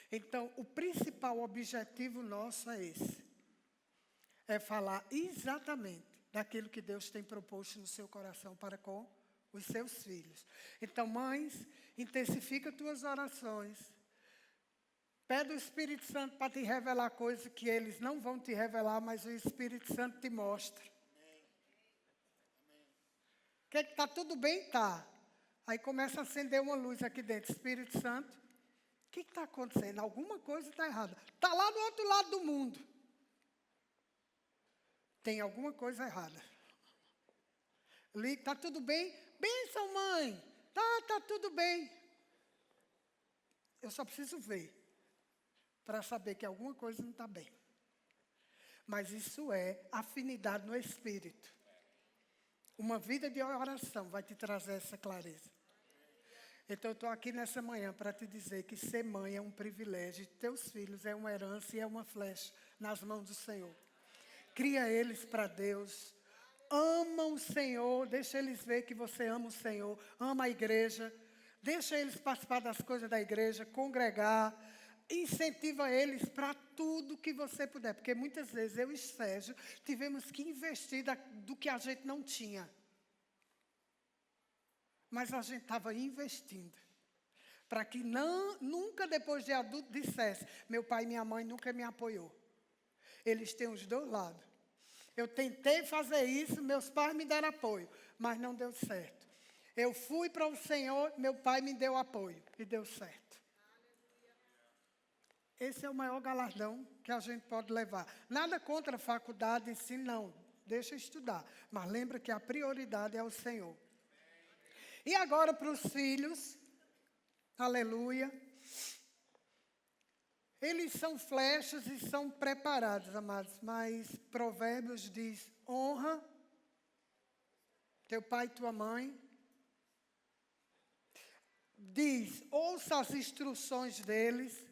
Então, o principal objetivo nosso é esse. É falar exatamente daquilo que Deus tem proposto no seu coração para com os seus filhos. Então, mães, intensifica tuas orações. Pede o Espírito Santo para te revelar coisas que eles não vão te revelar, mas o Espírito Santo te mostra. Que está tudo bem? Tá. Aí começa a acender uma luz aqui dentro. Espírito Santo, o que está acontecendo? Alguma coisa está errada. Está lá do outro lado do mundo. Tem alguma coisa errada. Está tudo bem? Bênção, mãe. Tá tudo bem. Eu só preciso ver para saber que alguma coisa não está bem. Mas isso é afinidade no Espírito. Uma vida de oração vai te trazer essa clareza. Então, eu estou aqui nessa manhã para te dizer que ser mãe é um privilégio. Teus filhos é uma herança e é uma flecha nas mãos do Senhor. Cria eles para Deus. Ama o Senhor. Deixa eles ver que você ama o Senhor. Ama a igreja. Deixa eles participar das coisas da igreja. Congregar. Incentiva eles para tudo que você puder. Porque muitas vezes eu e Sérgio tivemos que investir do que a gente não tinha. Mas a gente estava investindo. Para que nunca depois de adulto dissesse, meu pai e minha mãe nunca me apoiou. Eles têm os dois lados. Eu tentei fazer isso, meus pais me deram apoio, mas não deu certo. Eu fui para o Senhor, meu pai me deu apoio e deu certo. Esse é o maior galardão que a gente pode levar. Nada contra a faculdade em si, não. Deixa eu estudar. Mas lembra que a prioridade é o Senhor. E agora para os filhos, aleluia. Eles são flechas e são preparados, amados. Mas Provérbios diz, honra teu pai e tua mãe. Diz, ouça as instruções deles.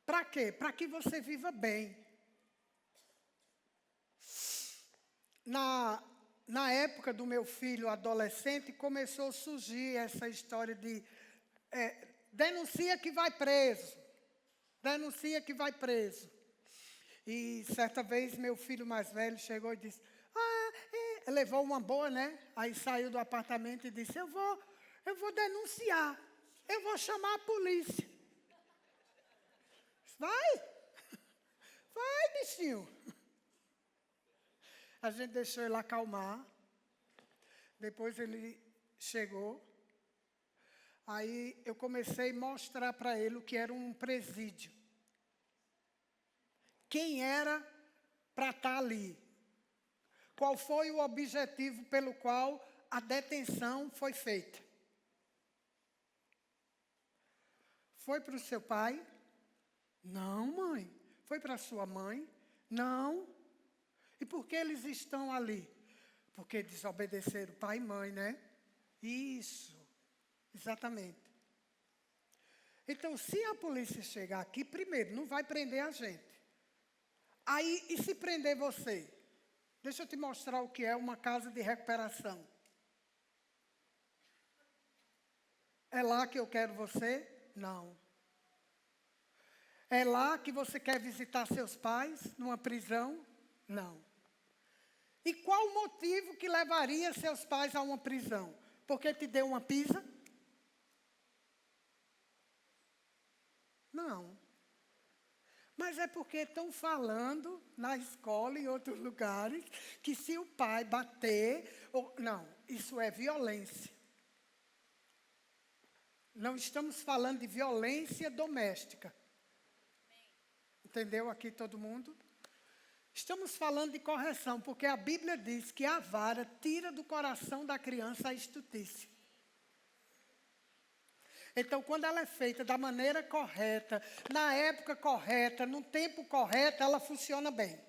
Para quê? Para que você viva bem. Na época do meu filho adolescente, começou a surgir essa história de denuncia que vai preso. Denuncia que vai preso. E certa vez meu filho mais velho chegou e disse, levou uma boa, né? Aí saiu do apartamento e disse, eu vou denunciar. Eu vou chamar a polícia. Vai, bichinho. A gente deixou ele acalmar. Depois ele chegou. Aí eu comecei a mostrar para ele o que era um presídio. Quem era para estar ali. Qual foi o objetivo pelo qual a detenção foi feita. Foi para o seu pai? Não, mãe. Foi para a sua mãe? Não. E por que eles estão ali? Porque desobedeceram pai e mãe, né? Isso. Exatamente. Então, se a polícia chegar aqui, primeiro, não vai prender a gente. Aí, e se prender você? Deixa eu te mostrar o que é uma casa de recuperação. É lá que eu quero você? Não. É lá que você quer visitar seus pais, numa prisão? Não. E qual o motivo que levaria seus pais a uma prisão? Porque te deu uma pizza? Não. Mas é porque estão falando na escola e em outros lugares que se o pai bater... Não, isso é violência. Não estamos falando de violência doméstica. Entendeu aqui todo mundo? Estamos falando de correção, porque a Bíblia diz que a vara tira do coração da criança a estultícia. Então, quando ela é feita da maneira correta, na época correta, no tempo correto, ela funciona bem.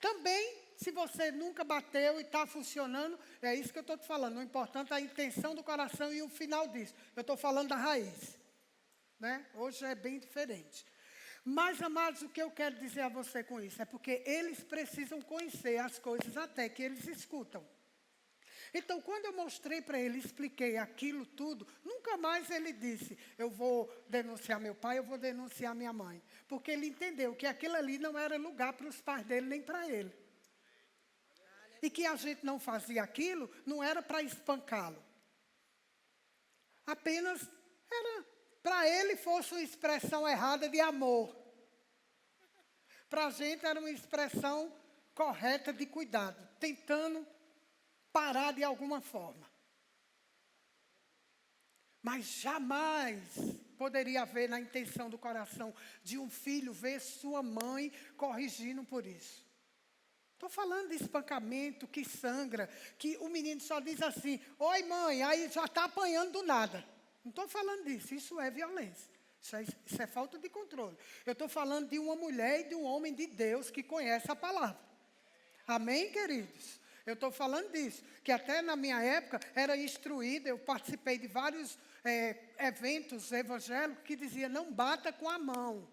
Também, se você nunca bateu e está funcionando, é isso que eu estou te falando. O importante é a intenção do coração e o final disso. Eu estou falando da raiz. Né? Hoje é bem diferente. Mas, amados, o que eu quero dizer a você com isso? É porque eles precisam conhecer as coisas até que eles escutam. Então, quando eu mostrei para ele, expliquei aquilo tudo, nunca mais ele disse, eu vou denunciar meu pai, eu vou denunciar minha mãe. Porque ele entendeu que aquilo ali não era lugar para os pais dele, nem para ele. E que a gente não fazia aquilo, não era para espancá-lo. Apenas era, para ele fosse uma expressão errada de amor. Para a gente era uma expressão correta de cuidado, tentando parar de alguma forma. Mas jamais poderia haver na intenção do coração de um filho ver sua mãe corrigindo por isso. Estou falando de espancamento que sangra, que o menino só diz assim, oi mãe, aí já está apanhando do nada. Não estou falando disso, isso é violência. Isso é falta de controle. Eu estou falando de uma mulher e de um homem de Deus que conhece a palavra. Amém, queridos? Eu estou falando disso, que até na minha época era instruída, eu participei de vários eventos evangélicos que dizia não bata com a mão,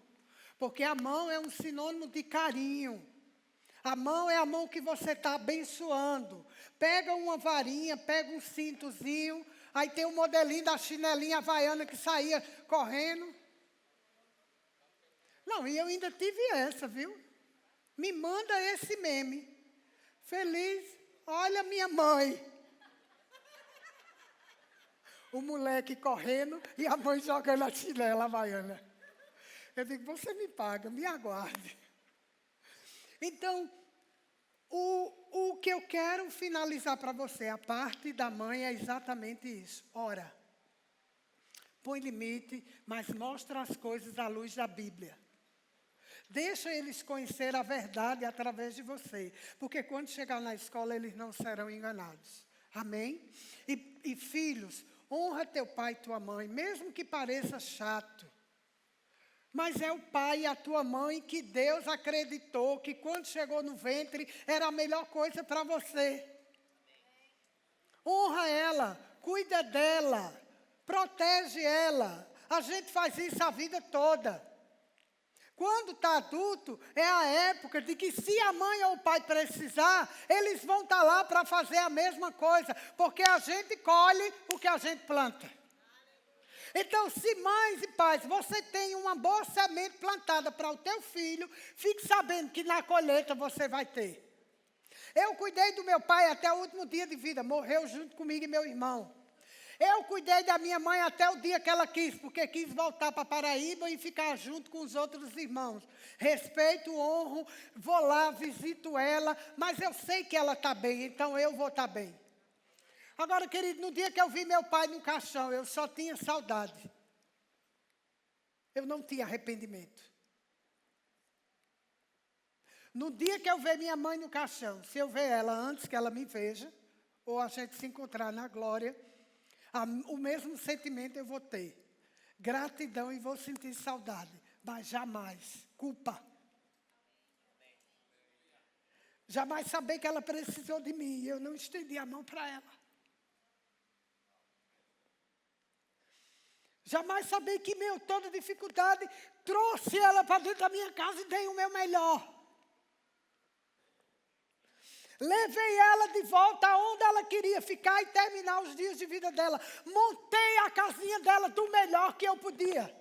porque a mão é um sinônimo de carinho. A mão é a mão que você está abençoando. Pega uma varinha, pega um cintozinho, aí tem um modelinho da chinelinha havaiana que saía correndo. Não, e eu ainda tive essa, viu? Me manda esse meme. Feliz, olha minha mãe. O moleque correndo e a mãe jogando a chinela havaiana. Eu digo, você me paga, me aguarde. Então, o que eu quero finalizar para você, a parte da mãe é exatamente isso. Ora, põe limite, mas mostra as coisas à luz da Bíblia. Deixa eles conhecer a verdade através de você. Porque quando chegar na escola, eles não serão enganados. Amém? E filhos, honra teu pai e tua mãe, mesmo que pareça chato. Mas é o pai e a tua mãe que Deus acreditou que quando chegou no ventre, era a melhor coisa para você. Honra ela, cuida dela, protege ela. A gente faz isso a vida toda. Quando está adulto, é a época de que se a mãe ou o pai precisar, eles vão estar lá para fazer a mesma coisa, porque a gente colhe o que a gente planta. Então, se mães e pais, você tem uma boa semente plantada para o teu filho, fique sabendo que na colheita você vai ter. Eu cuidei do meu pai até o último dia de vida, morreu junto comigo e meu irmão. Eu cuidei da minha mãe até o dia que ela quis, porque quis voltar para Paraíba e ficar junto com os outros irmãos. Respeito, honro, vou lá, visito ela, mas eu sei que ela está bem, então eu vou estar bem. Agora, querido, no dia que eu vi meu pai no caixão, eu só tinha saudade. Eu não tinha arrependimento. No dia que eu ver minha mãe no caixão, se eu ver ela antes que ela me veja, ou a gente se encontrar na glória, o mesmo sentimento eu vou ter. Gratidão e vou sentir saudade, mas jamais culpa. Jamais saber que ela precisou de mim e eu não estendi a mão para ela. Jamais saber que toda dificuldade trouxe ela para dentro da minha casa e dei o meu melhor. Levei ela de volta aonde ela queria ficar e terminar os dias de vida dela. Montei a casinha dela do melhor que eu podia.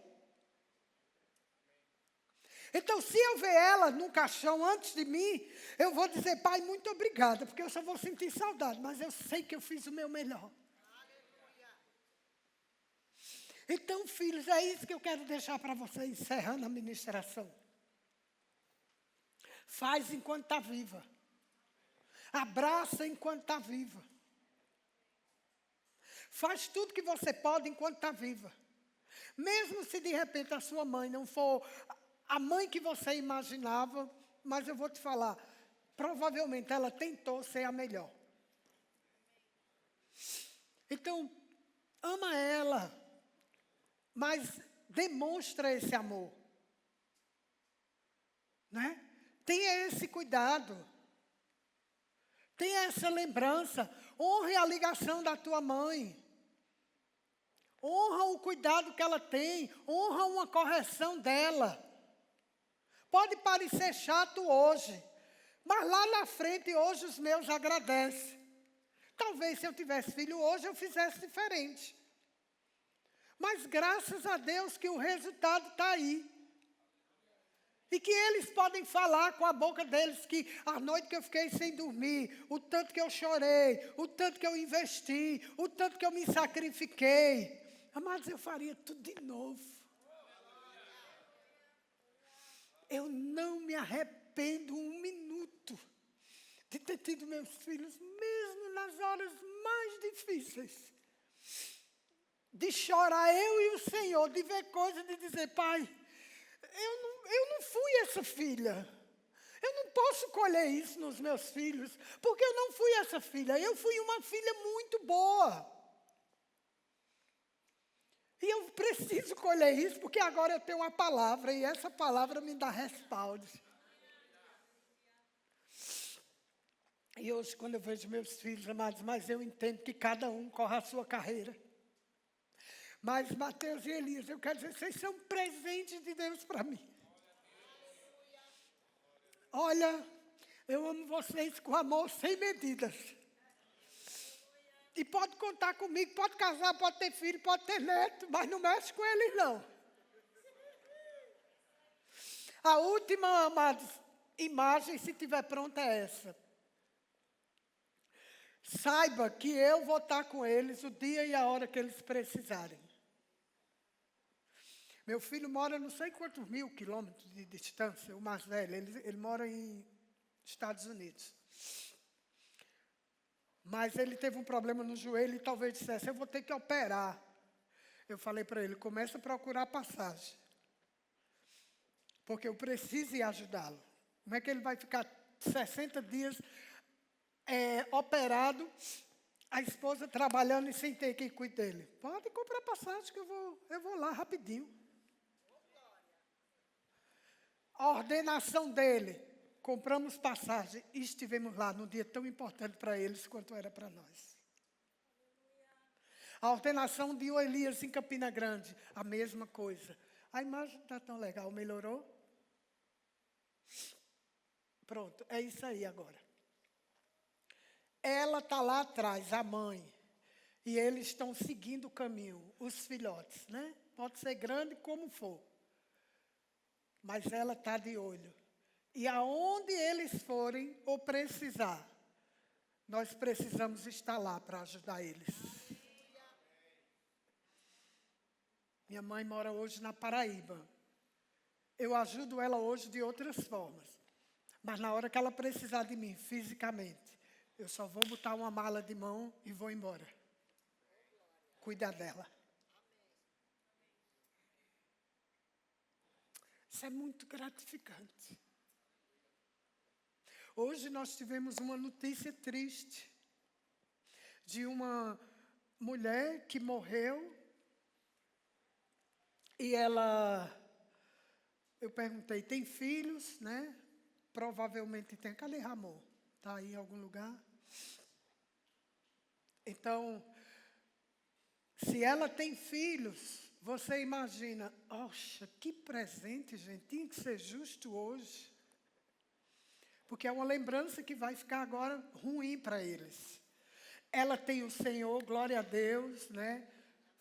Então, se eu ver ela num caixão antes de mim, eu vou dizer, pai, muito obrigada, porque eu só vou sentir saudade, mas eu sei que eu fiz o meu melhor. Então, filhos, é isso que eu quero deixar para vocês, encerrando a ministração. Faz enquanto está viva. Abraça enquanto está viva. Faz tudo que você pode enquanto está viva. Mesmo se de repente a sua mãe não for a mãe que você imaginava, mas eu vou te falar, provavelmente ela tentou ser a melhor. Então, ama ela, mas demonstra esse amor. Né? Tenha esse cuidado. Tenha essa lembrança. Honre a ligação da tua mãe. Honra o cuidado que ela tem. Honra uma correção dela. Pode parecer chato hoje, mas lá na frente hoje os meus agradecem. Talvez se eu tivesse filho hoje eu fizesse diferente. Mas graças a Deus que o resultado está aí. E que eles podem falar com a boca deles que a noite que eu fiquei sem dormir, o tanto que eu chorei, o tanto que eu investi, o tanto que eu me sacrifiquei. Amados, eu faria tudo de novo. Eu não me arrependo um minuto de ter tido meus filhos, mesmo nas horas mais difíceis. De chorar eu e o Senhor, de ver coisas, de dizer, pai, eu não fui essa filha. Eu não posso colher isso nos meus filhos, porque eu não fui essa filha. Eu fui uma filha muito boa. E eu preciso colher isso, porque agora eu tenho uma palavra, e essa palavra me dá respaldo. E hoje, quando eu vejo meus filhos, amados, mas eu entendo que cada um corre a sua carreira. Mas Mateus e Elias, eu quero dizer, vocês são presentes de Deus para mim. Olha, eu amo vocês com amor sem medidas. E pode contar comigo, pode casar, pode ter filho, pode ter neto, mas não mexe com eles não. A última, amados, imagem, se estiver pronta, é essa. Saiba que eu vou estar com eles o dia e a hora que eles precisarem. Meu filho mora não sei quantos mil quilômetros de distância, o mais velho, ele mora em Estados Unidos. Mas ele teve um problema no joelho e talvez dissesse, eu vou ter que operar. Eu falei para ele, começa a procurar passagem. Porque eu preciso ir ajudá-lo. Como é que ele vai ficar 60 dias operado, a esposa trabalhando e sem ter quem cuide dele? Pode comprar passagem que eu vou lá rapidinho. A ordenação dele. Compramos passagem e estivemos lá num dia tão importante para eles quanto era para nós. A ordenação de Elias em Campina Grande, a mesma coisa. A imagem está tão legal, melhorou? Pronto, é isso aí agora. Ela está lá atrás, a mãe. E eles estão seguindo o caminho, os filhotes, né? Pode ser grande como for. Mas ela está de olho. E aonde eles forem ou precisar, nós precisamos estar lá para ajudar eles. Minha mãe mora hoje na Paraíba. Eu ajudo ela hoje de outras formas. Mas na hora que ela precisar de mim, fisicamente, eu só vou botar uma mala de mão e vou embora. Cuidar dela. Isso é muito gratificante. Hoje nós tivemos uma notícia triste de uma mulher que morreu e eu perguntei, tem filhos, né? Provavelmente tem. Cadê Ramon? Está aí em algum lugar? Então, se ela tem filhos, você imagina, oxa, que presente, gente, tinha que ser justo hoje. porque é uma lembrança que vai ficar agora ruim para eles. Ela tem o Senhor, glória a Deus, né?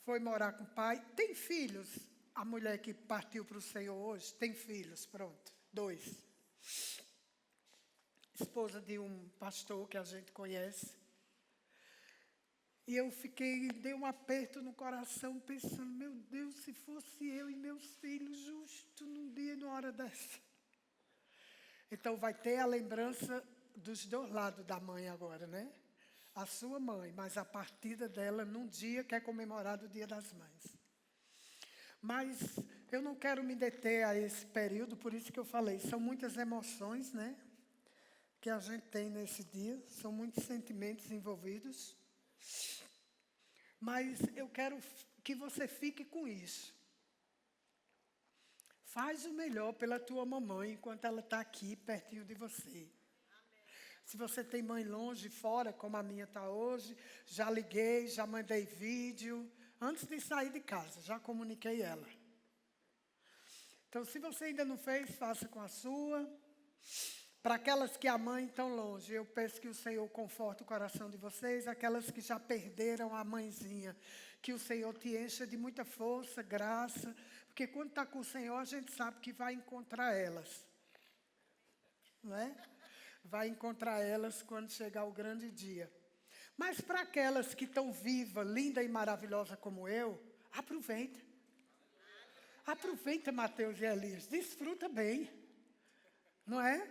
Foi morar com o pai. Tem filhos. A mulher que partiu para o Senhor hoje tem filhos, pronto, 2. Esposa de um pastor que a gente conhece. E eu dei um aperto no coração, pensando, meu Deus, se fosse eu e meus filhos, justo num dia e numa hora dessa. Então vai ter a lembrança dos 2 lados da mãe agora, né? A sua mãe, mas a partida dela num dia que é comemorado o Dia das Mães. Mas eu não quero me deter a esse período, por isso que eu falei, são muitas emoções, né? Que a gente tem nesse dia, são muitos sentimentos envolvidos. Mas eu quero que você fique com isso. Faz o melhor pela tua mamãe enquanto ela está aqui, pertinho de você. Se você tem mãe longe, fora, como a minha está hoje, já liguei, já mandei vídeo. Antes de sair de casa, já comuniquei ela. Então, se você ainda não fez, faça com a sua. Para aquelas que a mãe estão longe, eu peço que o Senhor conforte o coração de vocês. Aquelas que já perderam a mãezinha, que o Senhor te encha de muita força, graça. Porque quando está com o Senhor, a gente sabe que vai encontrar elas. Não é? Vai encontrar elas quando chegar o grande dia. Mas para aquelas que estão vivas, linda e maravilhosa como eu, aproveita. Aproveita, Mateus e Elias, desfruta bem. Não é?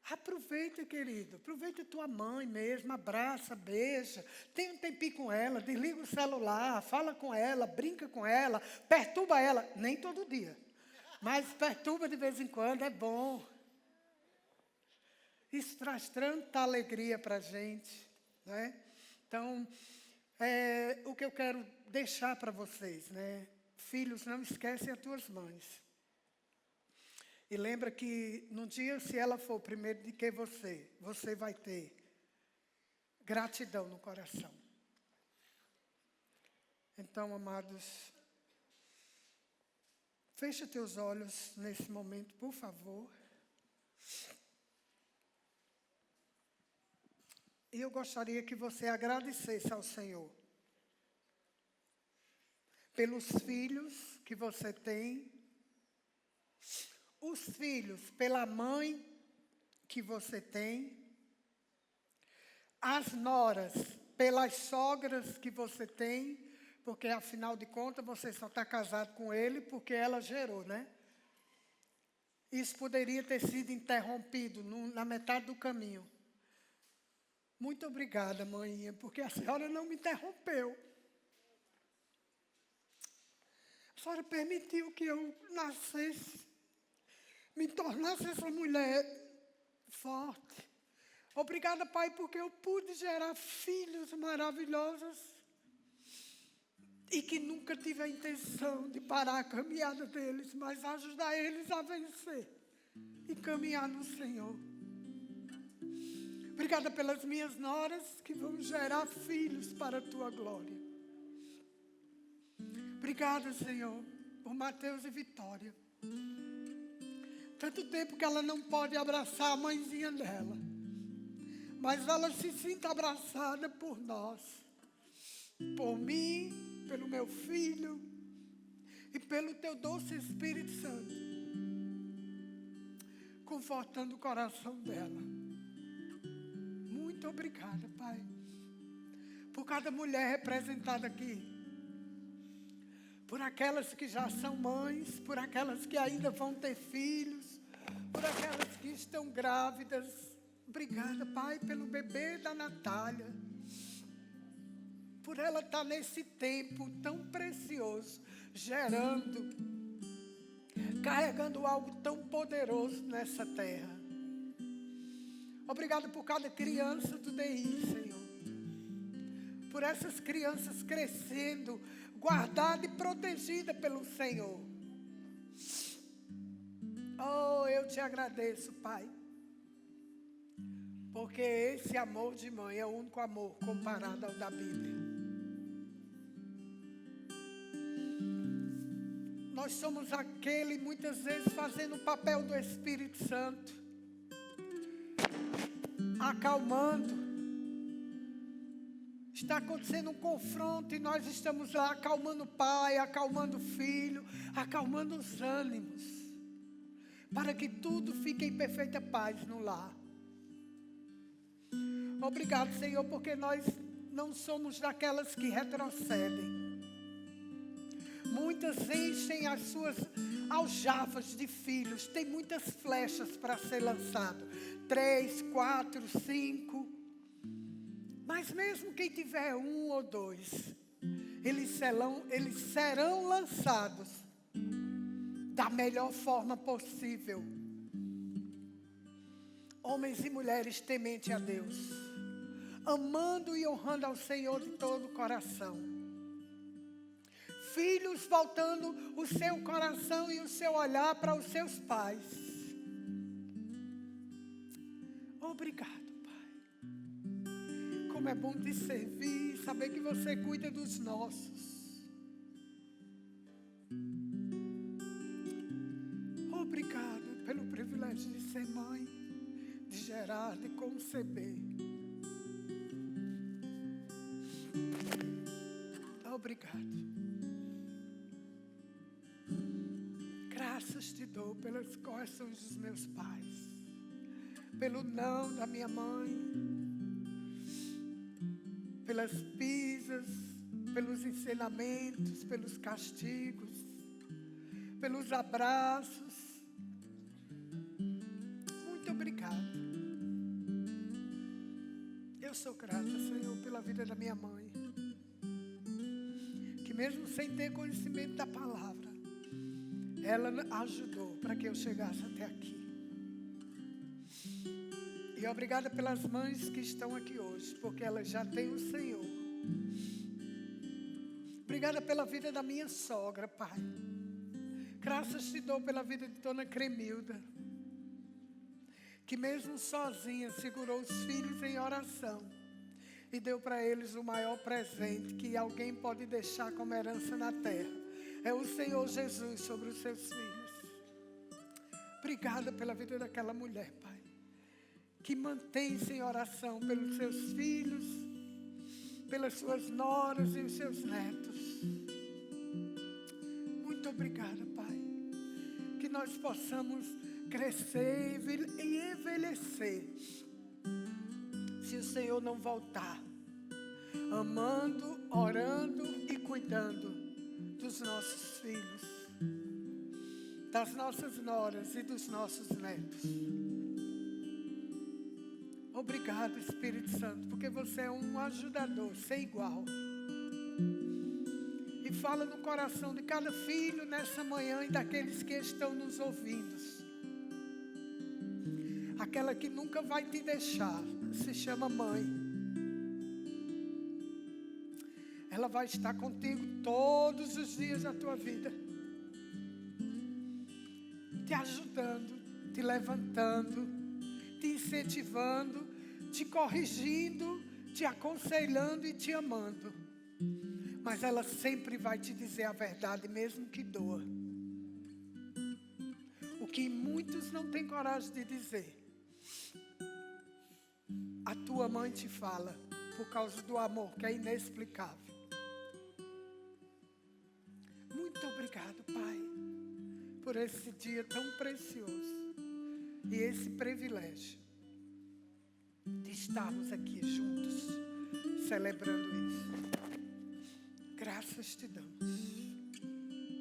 Aproveita, querido. Aproveita tua mãe mesmo, abraça, beija. Tem um tempinho com ela, desliga o celular, fala com ela, brinca com ela, perturba ela. Nem todo dia, mas perturba de vez em quando, é bom. Isso traz tanta alegria para a gente, né? Então, o que eu quero deixar para vocês, né? Filhos, não esquecem as tuas mães. E lembra que num dia, se ela for primeiro de que você vai ter gratidão no coração. Então, amados, fecha teus olhos nesse momento, por favor. E eu gostaria que você agradecesse ao Senhor pelos filhos que você tem, os filhos pela mãe que você tem, as noras pelas sogras que você tem, porque afinal de contas você só está casado com ele porque ela gerou, né? Isso poderia ter sido interrompido na metade do caminho. Muito obrigada, mãinha, porque a senhora não me interrompeu. A senhora permitiu que eu nascesse, me tornasse essa mulher forte. Obrigada, Pai, porque eu pude gerar filhos maravilhosos e que nunca tive a intenção de parar a caminhada deles, mas ajudar eles a vencer e caminhar no Senhor. Obrigada pelas minhas noras que vão gerar filhos para a tua glória. Obrigada, Senhor, por Mateus e Vitória. Tanto tempo que ela não pode abraçar a mãezinha dela, mas ela se sinta abraçada por nós, por mim, pelo meu filho e pelo teu doce Espírito Santo, confortando o coração dela. Muito obrigada, Pai, por cada mulher representada aqui, por aquelas que já são mães, por aquelas que ainda vão ter filhos, por aquelas que estão grávidas. Obrigada, Pai, pelo bebê da Natália, por ela estar nesse tempo tão precioso, gerando, carregando algo tão poderoso nessa terra. Obrigado por cada criança do DI, Senhor. Por essas crianças crescendo, guardada e protegida pelo Senhor. Oh, eu te agradeço, Pai. Porque esse amor de mãe é o único amor comparado ao da Bíblia. Nós somos aquele, muitas vezes, fazendo o papel do Espírito Santo. acalmando. Está acontecendo um confronto e nós estamos lá acalmando o pai, acalmando o filho, acalmando os ânimos, para que tudo fique em perfeita paz no lar. Obrigado, Senhor, porque nós não somos daquelas que retrocedem. Muitas enchem as suas aljavas de filhos, tem muitas flechas para ser lançado, 3, 4, 5. Mas mesmo quem tiver 1 ou 2, eles serão lançados da melhor forma possível. Homens e mulheres temente a Deus, amando e honrando ao Senhor de todo o coração. Filhos voltando o seu coração e o seu olhar para os seus pais. Obrigado. Como é bom te servir, saber que você cuida dos nossos. Obrigado pelo privilégio de ser mãe, de gerar, de conceber. Obrigado. Graças te dou pelas correções dos meus pais, pelo não da minha mãe, pelas pisas, pelos ensinamentos, pelos castigos, pelos abraços. Muito obrigada. Eu sou grata, Senhor, pela vida da minha mãe, que mesmo sem ter conhecimento da palavra, ela ajudou para que eu chegasse até aqui. E obrigada pelas mães que estão aqui hoje, porque elas já têm o Senhor. Obrigada pela vida da minha sogra, Pai. Graças te dou pela vida de Dona Cremilda, que mesmo sozinha segurou os filhos em oração e deu para eles o maior presente que alguém pode deixar como herança na terra. É o Senhor Jesus sobre os seus filhos. Obrigada pela vida daquela mulher, Pai, que mantém-se em oração pelos seus filhos, pelas suas noras e os seus netos. Muito obrigada, Pai. Que nós possamos crescer e envelhecer, se o Senhor não voltar, amando, orando e cuidando dos nossos filhos, das nossas noras e dos nossos netos. Obrigado, Espírito Santo, porque você é um ajudador sem igual. E fala no coração de cada filho nessa manhã e daqueles que estão nos ouvindo. Aquela que nunca vai te deixar se chama mãe. Ela vai estar contigo todos os dias da tua vida, te ajudando, te levantando, te incentivando, te corrigindo, te aconselhando e te amando. Mas ela sempre vai te dizer a verdade, mesmo que doa. O que muitos não têm coragem de dizer, a tua mãe te fala, por causa do amor que é inexplicável. Muito obrigado, Pai, por esse dia tão precioso e esse privilégio de estarmos aqui juntos, celebrando isso. Graças te damos.